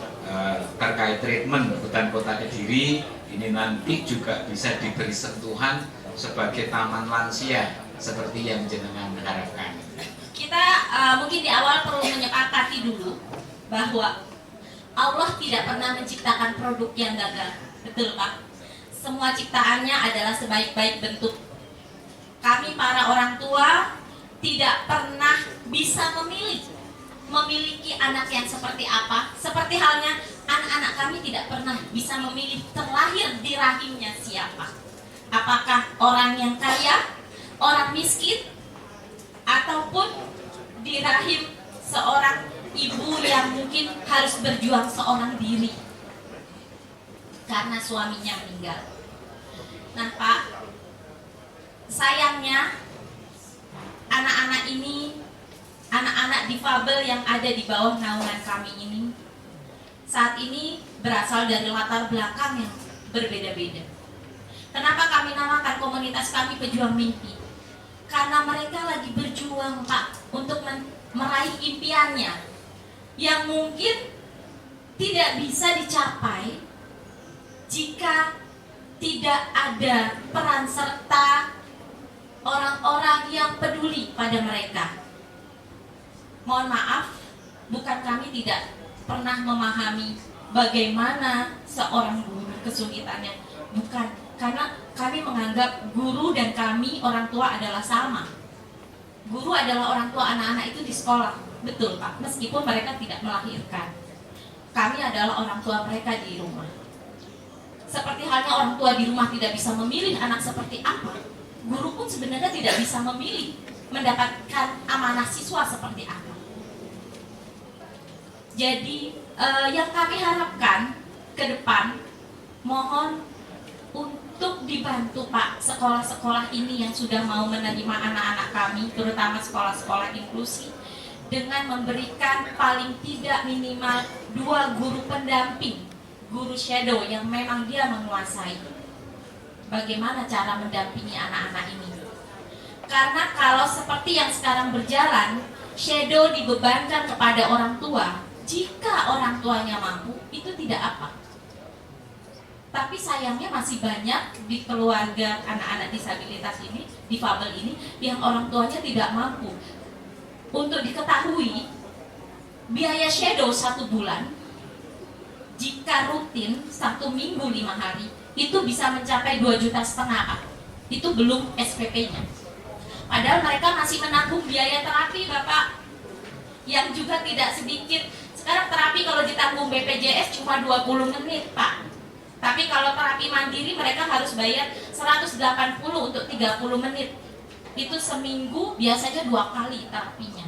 terkait treatment hutan kota Kediri ini nanti juga bisa diberi sentuhan sebagai taman lansia seperti yang jenengan harapkan. Kita mungkin di awal perlu menyepakati dulu bahwa Allah tidak pernah menciptakan produk yang gagal, betul Pak? Semua ciptaannya adalah sebaik-baik bentuk. Kami para orang tua tidak pernah bisa memiliki anak yang seperti apa. Seperti halnya anak-anak kami tidak pernah bisa memilih terlahir di rahimnya siapa. Apakah orang yang kaya, orang miskin, ataupun di rahim seorang ibu yang mungkin harus berjuang seorang diri karena suaminya meninggal. Nah Pak, sayangnya anak-anak ini, anak-anak difabel yang ada di bawah naungan kami ini saat ini berasal dari latar belakang yang berbeda-beda. Kenapa kami namakan komunitas kami pejuang mimpi? Karena mereka lagi berjuang Pak untuk meraih impiannya yang mungkin tidak bisa dicapai jika tidak ada peran serta orang-orang yang peduli pada mereka. Mohon maaf, bukan kami tidak pernah memahami bagaimana seorang guru kesulitannya, bukan, karena kami menganggap guru dan kami orang tua adalah sama. Guru adalah orang tua anak-anak itu di sekolah, betul Pak, meskipun mereka tidak melahirkan. Kami adalah orang tua mereka di rumah. Seperti halnya orang tua di rumah tidak bisa memilih anak seperti apa, guru pun sebenarnya tidak bisa memilih mendapatkan amanah siswa seperti apa. Jadi yang kami harapkan ke depan, mohon untuk dibantu Pak sekolah-sekolah ini yang sudah mau menerima anak-anak kami, terutama sekolah-sekolah inklusi, dengan memberikan paling tidak minimal 2 guru pendamping, guru shadow yang memang dia menguasai bagaimana cara mendampingi anak-anak ini. Karena kalau seperti yang sekarang berjalan, shadow dibebankan kepada orang tua. Jika orang tuanya mampu, itu tidak apa. Tapi sayangnya masih banyak di keluarga anak-anak disabilitas ini, difabel ini, yang orang tuanya tidak mampu. Untuk diketahui, biaya shadow 1 bulan, jika rutin 1 minggu 5 hari, itu bisa mencapai 2,5 juta Pak. Itu belum SPP-nya. Padahal mereka masih menanggung biaya terapi Bapak, yang juga tidak sedikit. Sekarang terapi kalau ditanggung BPJS cuma 20 menit Pak. Tapi kalau terapi mandiri mereka harus bayar 180 untuk 30 menit. Itu seminggu biasanya 2 kali terapinya.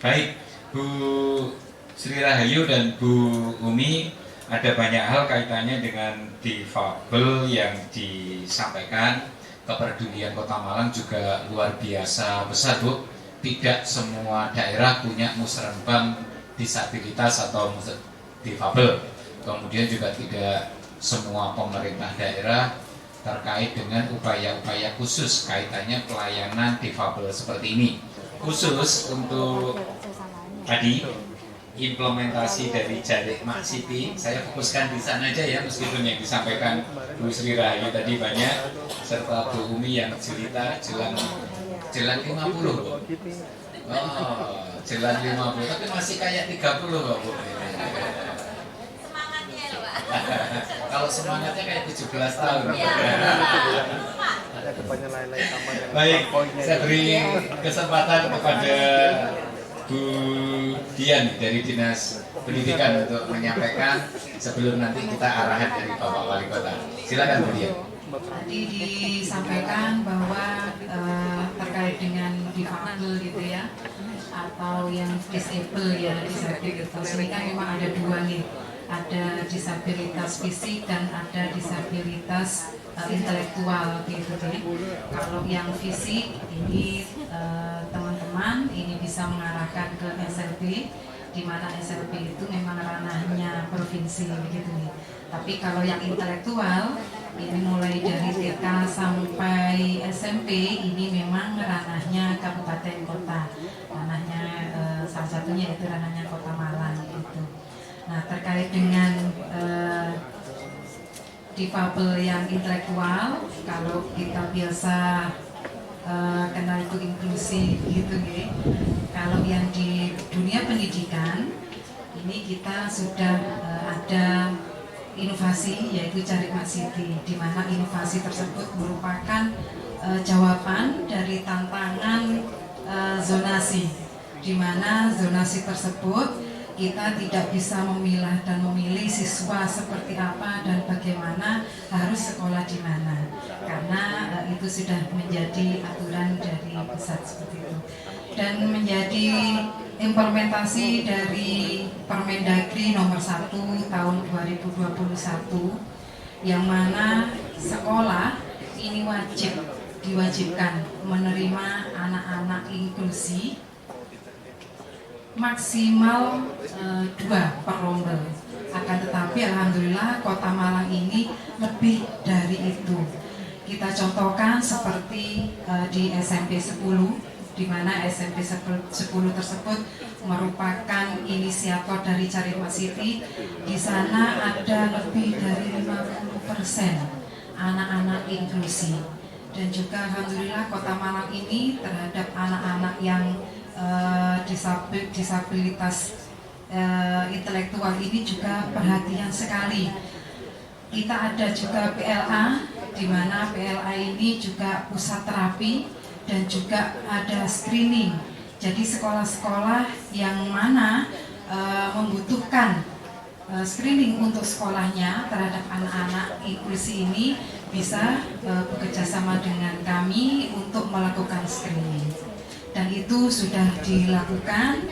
Baik, Bu Sri Rahayu dan Bu Umi, ada banyak hal kaitannya dengan difabel yang disampaikan. Kepedulian Kota Malang juga luar biasa besar Bu. Tidak semua daerah punya musrenbang disabilitas atau difabel. Kemudian juga tidak semua pemerintah daerah terkait dengan upaya-upaya khusus kaitannya pelayanan difabel seperti ini. Khusus untuk tadi implementasi dari Jarik Mak Siti, saya fokuskan di sana aja ya, meskipun yang disampaikan Bu Sri Rahayu tadi banyak, serta Bu Umi yang cerita jelang 50. Oh, jelang 50, tapi masih kayak 30 loh Bu. Kalau semangatnya kayak 17 tahun. Baik, saya beri kesempatan kepada Bu Dian dari Dinas Pendidikan untuk menyampaikan sebelum nanti kita arahan dari Bapak Wali Kota. Silakan Bu Dian. Tadi disampaikan bahwa terkait dengan difabel gitu ya, atau yang disable ya, disabilitas ini kan memang ada 2 nih. Ada disabilitas fisik dan ada disabilitas intelektual gitu ya. Kalau yang fisik ini teman-teman ini bisa mengarahkan ke SLB, di mana SLB itu memang ranahnya provinsi begitu nih. Tapi kalau yang intelektual ini mulai dari TK sampai SMP ini memang ranahnya kabupaten kota, ranahnya salah satunya itu ranahnya Kota Malang itu. Nah, terkait dengan difabel yang intelektual, kalau kita biasa kenal itu inklusi gitu ya. Kalau yang di dunia pendidikan ini kita sudah ada inovasi yaitu Carik City, di mana inovasi tersebut merupakan jawaban dari tantangan zonasi, di mana zonasi tersebut kita tidak bisa memilah dan memilih siswa seperti apa dan bagaimana harus sekolah di mana, karena itu sudah menjadi aturan dari pusat seperti itu, dan menjadi implementasi dari Permendagri nomor 1 tahun 2021 yang mana sekolah ini diwajibkan menerima anak-anak inklusi maksimal 2 per rombel. Akan tetapi alhamdulillah Kota Malang ini lebih dari itu. Kita contohkan seperti di SMP 10, di mana SMP 10 tersebut merupakan inisiator dari Carik City. Di sana ada lebih dari 50% anak-anak inklusi. Dan juga alhamdulillah Kota Malang ini terhadap anak-anak yang disabilitas intelektual ini juga perhatian sekali. Kita ada juga PLA, di mana PLA ini juga pusat terapi dan juga ada screening. Jadi sekolah-sekolah yang mana membutuhkan screening untuk sekolahnya terhadap anak-anak inklusi ini bisa bekerjasama dengan kami untuk melakukan screening. Dan itu sudah dilakukan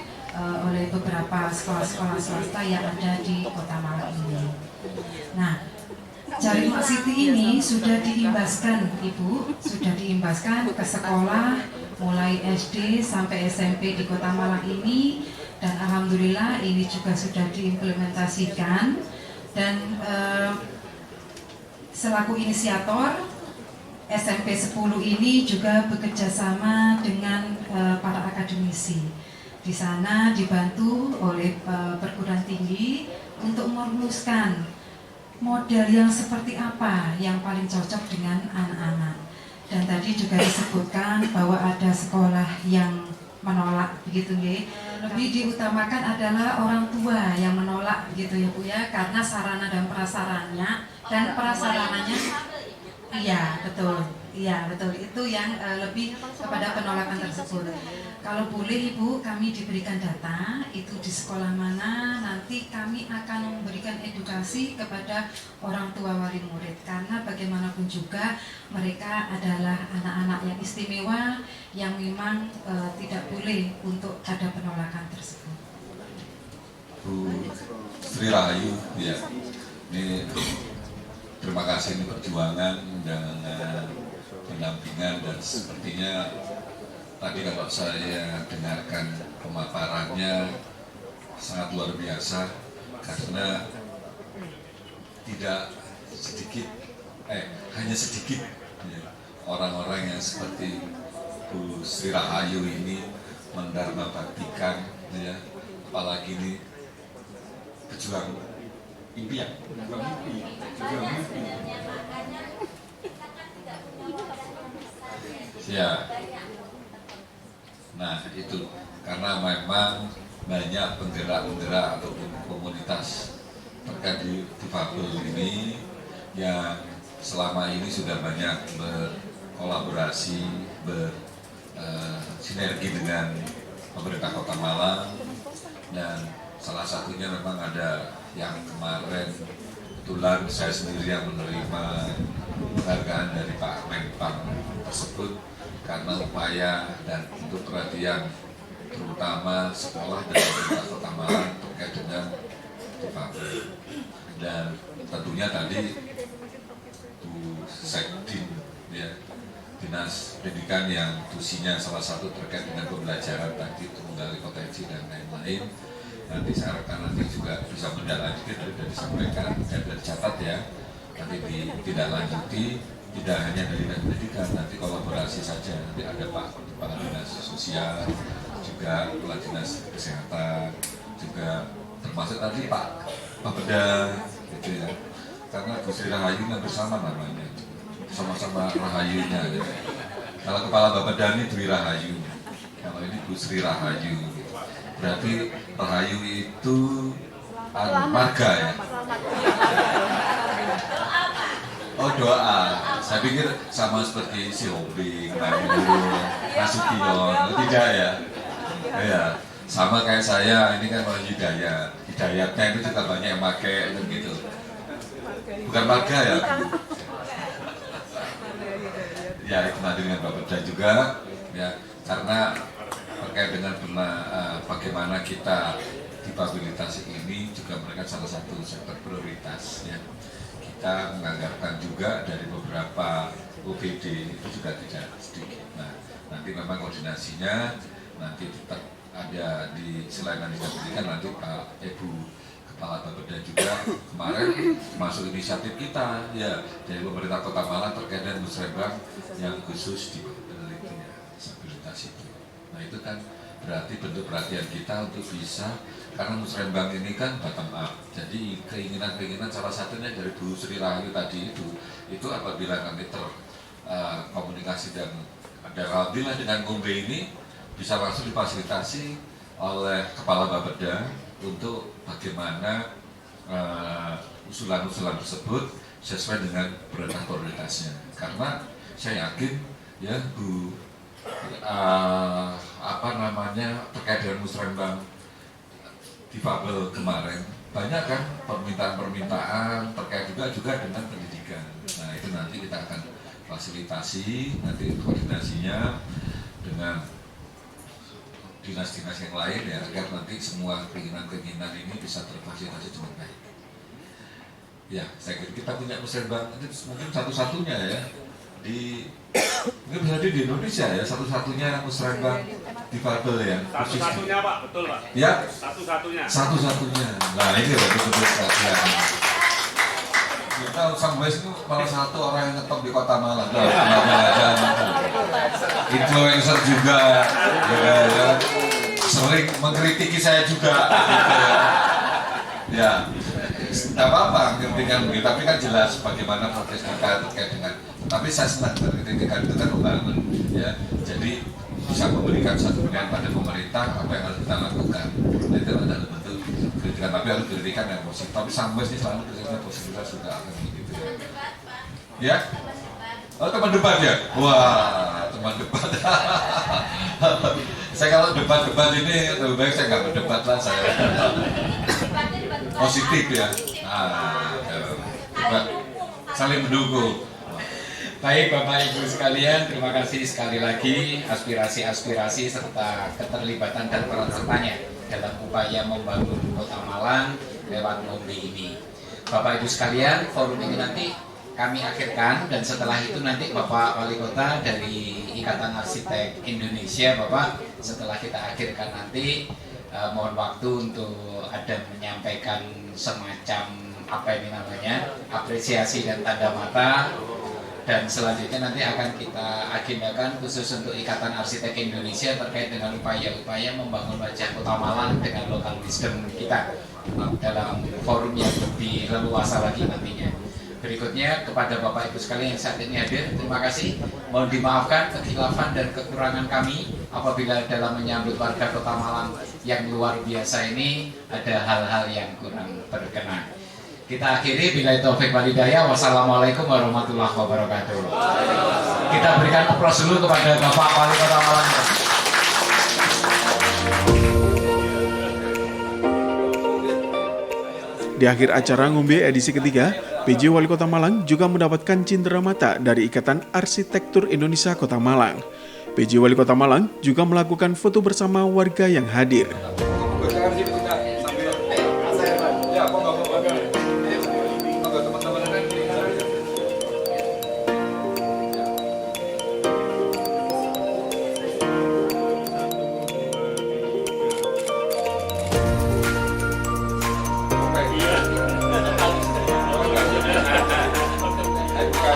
oleh beberapa sekolah-sekolah swasta yang ada di Kota Malang ini. Nah, Carik City ini sudah diimbaskan, Ibu, sudah diimbaskan ke sekolah mulai SD sampai SMP di Kota Malang ini, dan alhamdulillah ini juga sudah diimplementasikan. Dan selaku inisiator SMP 10 ini juga bekerja sama dengan para akademisi. Di sana dibantu oleh perguruan tinggi untuk merumuskan model yang seperti apa yang paling cocok dengan anak-anak. Dan tadi juga disebutkan bahwa ada sekolah yang menolak, begitu ya. Lebih diutamakan adalah orang tua yang menolak, begitu ya Bu ya, karena sarana dan prasarananya. Iya betul, itu yang lebih kepada penolakan tersebut. Kalau boleh Ibu, kami diberikan data itu di sekolah mana, nanti kami akan memberikan edukasi kepada orang tua wali murid, karena bagaimanapun juga mereka adalah anak-anak yang istimewa yang memang tidak boleh untuk ada penolakan tersebut. Bu Sri Rahayu, ya, ini terima kasih ini perjuangan dengan pendampingan, dan sepertinya tadi kalau saya dengarkan pemaparannya sangat luar biasa, karena tidak sedikit, hanya sedikit ya, orang-orang yang seperti Bu Sri Rahayu ini mendharmabaktikan, ya, apalagi ini pejuang impian, ya. Nah itu karena memang banyak penggerak-penggerak ataupun komunitas terkait difabel ini yang selama ini sudah banyak berkolaborasi, bersinergi dengan pemerintah Kota Malang, dan salah satunya memang ada yang kemarin kebetulan saya sendiri yang menerima penghargaan dari Pak Menpan tersebut karena upaya dan untuk perhatian terutama sekolah dan pemerintah Kota Malang terkait dengan difabel. Dan tentunya tadi Bu Sekdin, ya, Dinas Pendidikan yang tusinya salah satu terkait dengan pembelajaran tadi, tunggal potensi dan lain-lain. Nanti saya harapkan nanti juga bisa menindaklanjuti, tadi sudah disampaikan dan dicatat ya, nanti ditindaklanjuti tidak hanya dari dinas pendidikan, nanti kolaborasi saja, nanti ada Pak Kepala Dinas Sosial, juga Kepala Dinas Kesehatan, juga termasuk tadi Pak Bapeda, gitu ya. Karena Bu Sri Rahayu yang bersama namanya, sama-sama Rahayunya. Ya. Kalau Kepala Bapeda ini Dwi Rahayu, kalau ini Bu Sri Rahayu. Gitu. Berarti Rahayu itu marga ya. Oh doa, saya pikir sama seperti si Hobi, Nasution, tidak ya? Ya, sama kayak saya, ini kan orang Hidayat. Hidayatnya itu juga banyak yang pakai gitu. Bukan marga ya? Ya, itu dengan Bapak Beda juga, ya, karena terkait dengan bagaimana kita difabilitas ini juga merupakan salah satu sektor prioritas ya. Kita menganggarkan juga dari beberapa OPD itu juga tidak sedikit. Nah, nanti memang koordinasinya nanti tetap ada di selain dinas pendidikan nanti Pak Ibu Kepala Bapeda juga kemarin masuk inisiatif kita ya dari pemerintah Kota Malang terkait dengan musrembang yang khusus di disabilitas itu. Nah itu kan berarti bentuk perhatian kita untuk bisa, karena musrembang ini kan bottom up, jadi keinginan-keinginan salah satunya dari Bu Sri Rahayu tadi itu apabila nanti komunikasi dan ada alhamdulillah dengan Ngombe ini bisa langsung difasilitasi oleh Kepala Bapeda untuk bagaimana usulan-usulan tersebut sesuai dengan prioritasnya. Karena saya yakin ya Bu terkait dengan musrembang difabel kemarin banyak kan permintaan terkait juga dengan pendidikan. Nah itu nanti kita akan fasilitasi nanti koordinasinya dengan dinas-dinas yang lain ya agar nanti semua keinginan-keinginan ini bisa terfasilitasi dengan baik. Ya saya kira kita punya musrembang ini mungkin satu-satunya ya mungkin bisa di Indonesia ya satu-satunya musrembang difabel ya. Satu-satunya Pak, betul Pak. Ya. Satu-satunya. Nah ini betul-betul perhatian. Kita Sambes itu malah satu orang yang ngetop di Kota Malang. Influencer juga, ya, sering mengkritiki saya juga. Gitu, ya. Tidak apa-apa kritikan begitu, tapi kan jelas bagaimana proses kita terkait dengan. Tapi saya senang kritikan itu kan membangun, ya. Jadi bisa memberikan satu pilihan pada pemerintah apa yang harus kita lakukan. Itu adalah bentuk kritikan, tapi harus kritikan yang positif. Tapi sampai sih selalu kritikan positif sudah akan begitu. Ya. Oh teman debat ya? Wah teman debat. Saya kalau debat-debat ini lebih baik saya nggak berdebat lah saya. Positif ya. Debat saling mendukung. Baik Bapak Ibu sekalian, terima kasih sekali lagi aspirasi-aspirasi serta keterlibatan dan peran sertanya dalam upaya membangun Kota Malang lewat Ngombe ini. Bapak Ibu sekalian, forum ini nanti kami akhirkan dan setelah itu nanti Bapak Wali Kota dari Ikatan Arsitek Indonesia, Bapak, setelah kita akhirkan nanti mohon waktu untuk ada menyampaikan semacam apa ini namanya apresiasi dan tanda mata. Dan selanjutnya nanti akan kita agendakan khusus untuk Ikatan Arsitek Indonesia terkait dengan upaya-upaya membangun wajah Kota Malang dengan local wisdom kita dalam forum yang lebih leluasa lagi nantinya. Berikutnya kepada Bapak Ibu sekalian yang saat ini hadir, terima kasih. Mohon dimaafkan kekhilafan dan kekurangan kami apabila dalam menyambut warga Kota Malang yang luar biasa ini ada hal-hal yang kurang berkenan. Kita akhiri bila taufik wal hidayah. Wassalamualaikum warahmatullahi wabarakatuh. Kita berikan aplaus dulu kepada Bapak Wali Kota Malang. Di akhir acara Ngombe edisi ketiga, PJ Wali Kota Malang juga mendapatkan cindera mata dari Ikatan Arsitektur Indonesia Kota Malang. PJ Wali Kota Malang juga melakukan foto bersama warga yang hadir.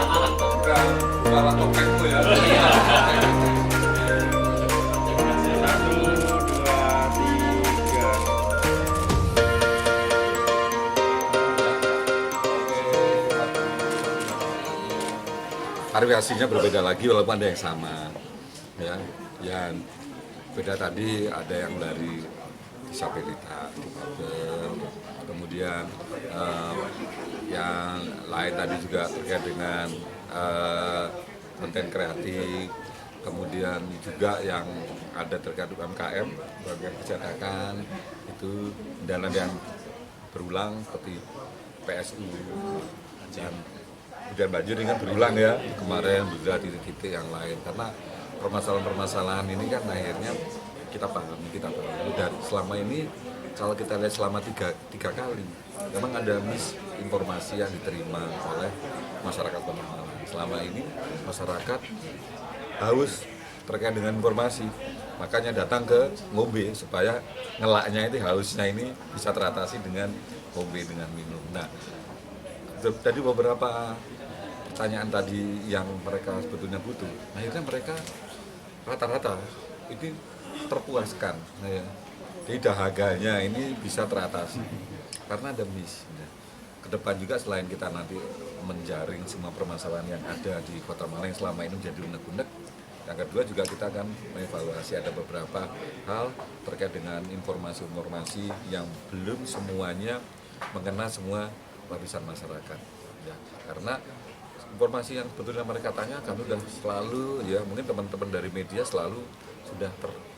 Bukan program Jualan topengmu ya. Variasinya berbeda lagi walaupun ada yang sama, ya. Yang beda tadi ada yang dari disabilitas, difabel, kemudian yang lain tadi juga terkait dengan konten kreatif, kemudian juga yang ada terkait UMKM, bagian percetakan itu, dan ada yang berulang seperti PSU dan hujan banjir ini kan berulang ya kemarin juga di titik yang lain, karena permasalahan-permasalahan ini kan akhirnya kita pahami dan selama ini kalau kita lihat selama tiga kali memang ada misinformasi yang diterima oleh masyarakat Kota Malang. Selama ini masyarakat haus terkait dengan informasi, makanya datang ke ngombe supaya ngelaknya itu hausnya ini bisa teratasi dengan ngombe, dengan minum. Nah, tadi beberapa pertanyaan tadi yang mereka sebetulnya butuh, akhirnya mereka rata-rata ini terpuaskan. Nah, ya. Jadi dahaganya ini bisa teratasi karena ada miss. Nah, ke depan juga selain kita nanti menjaring semua permasalahan yang ada di Kota Malang yang selama ini menjadi unek-unek, yang kedua juga kita akan mengevaluasi ada beberapa hal terkait dengan informasi-informasi yang belum semuanya mengena semua lapisan masyarakat. Ya, karena informasi yang sebetulnya mereka tanya kami sudah selalu, ya mungkin teman-teman dari media selalu sudah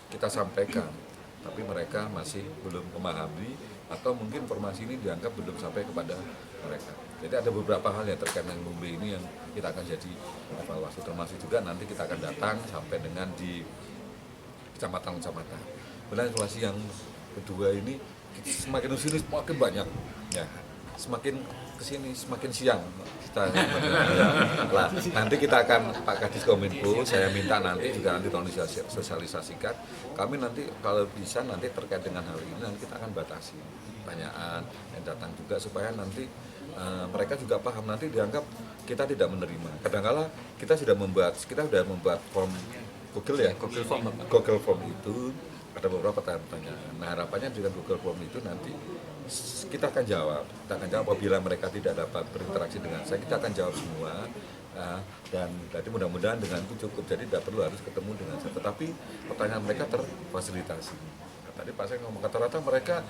kita sampaikan, tapi mereka masih belum memahami atau mungkin informasi ini dianggap belum sampai kepada mereka. Jadi ada beberapa hal yang terkait dengan ngombe ini yang kita akan jadi evaluasi, termasuk juga nanti kita akan datang sampai dengan di kecamatan-kecamatan. Kemudian evaluasi yang kedua ini semakin kesini semakin banyak, ya semakin kesini semakin siang kita. Nah, nanti kita akan Pak Kadis Kominfo, saya minta nanti juga nanti tolong disosialisasikan. Kami nanti kalau bisa nanti terkait dengan hal ini nanti kita akan batasi pertanyaan yang datang juga supaya nanti mereka juga paham, nanti dianggap kita tidak menerima. Kadang-kala kita sudah membuat form Google Form itu ada beberapa pertanyaan. Nah, harapannya dengan Google Form itu nanti kita akan jawab apabila mereka tidak dapat berinteraksi dengan saya, kita akan jawab semua. Dan tadi mudah-mudahan dengan itu cukup, jadi tidak perlu harus ketemu dengan saya, tetapi pertanyaan mereka terfasilitasi. Nah, tadi Pak saya ngomong rata-rata mereka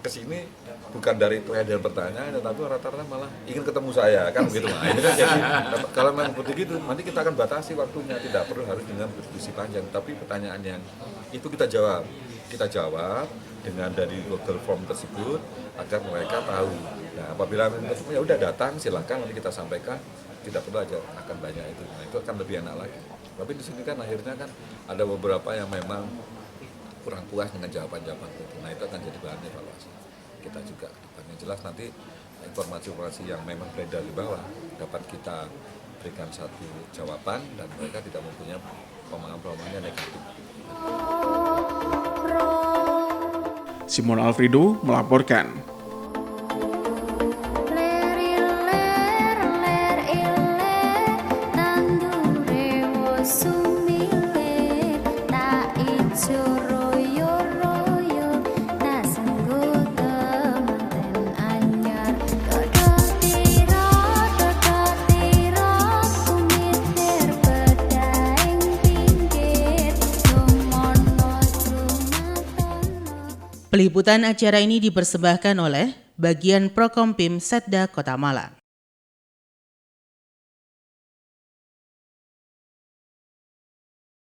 kesini bukan dari dan pertanyaan, tetapi rata-rata malah ingin ketemu saya, kan begitu. Nah, ini kan jadi kalau memang seperti itu, nanti kita akan batasi waktunya, tidak perlu harus dengan berdiskusi panjang, tapi pertanyaan yang itu kita jawab dengan dari Google Form tersebut agar mereka tahu. Nah, apabila ya udah datang silakan nanti kita sampaikan, tidak perlu aja akan banyak itu. Nah, itu akan lebih enak lagi. Tapi di sini kan akhirnya kan ada beberapa yang memang kurang puas dengan jawaban-jawaban itu. Nah, itu akan jadi bahan evaluasi kita juga ke depannya. Jelas nanti informasi-informasi yang memang beredar di bawah dapat kita berikan satu jawaban dan mereka tidak mempunyai pemahaman yang negatif. Simon Alfredo melaporkan. Peliputan acara ini dipersembahkan oleh Bagian Prokompim Setda Kota Malang.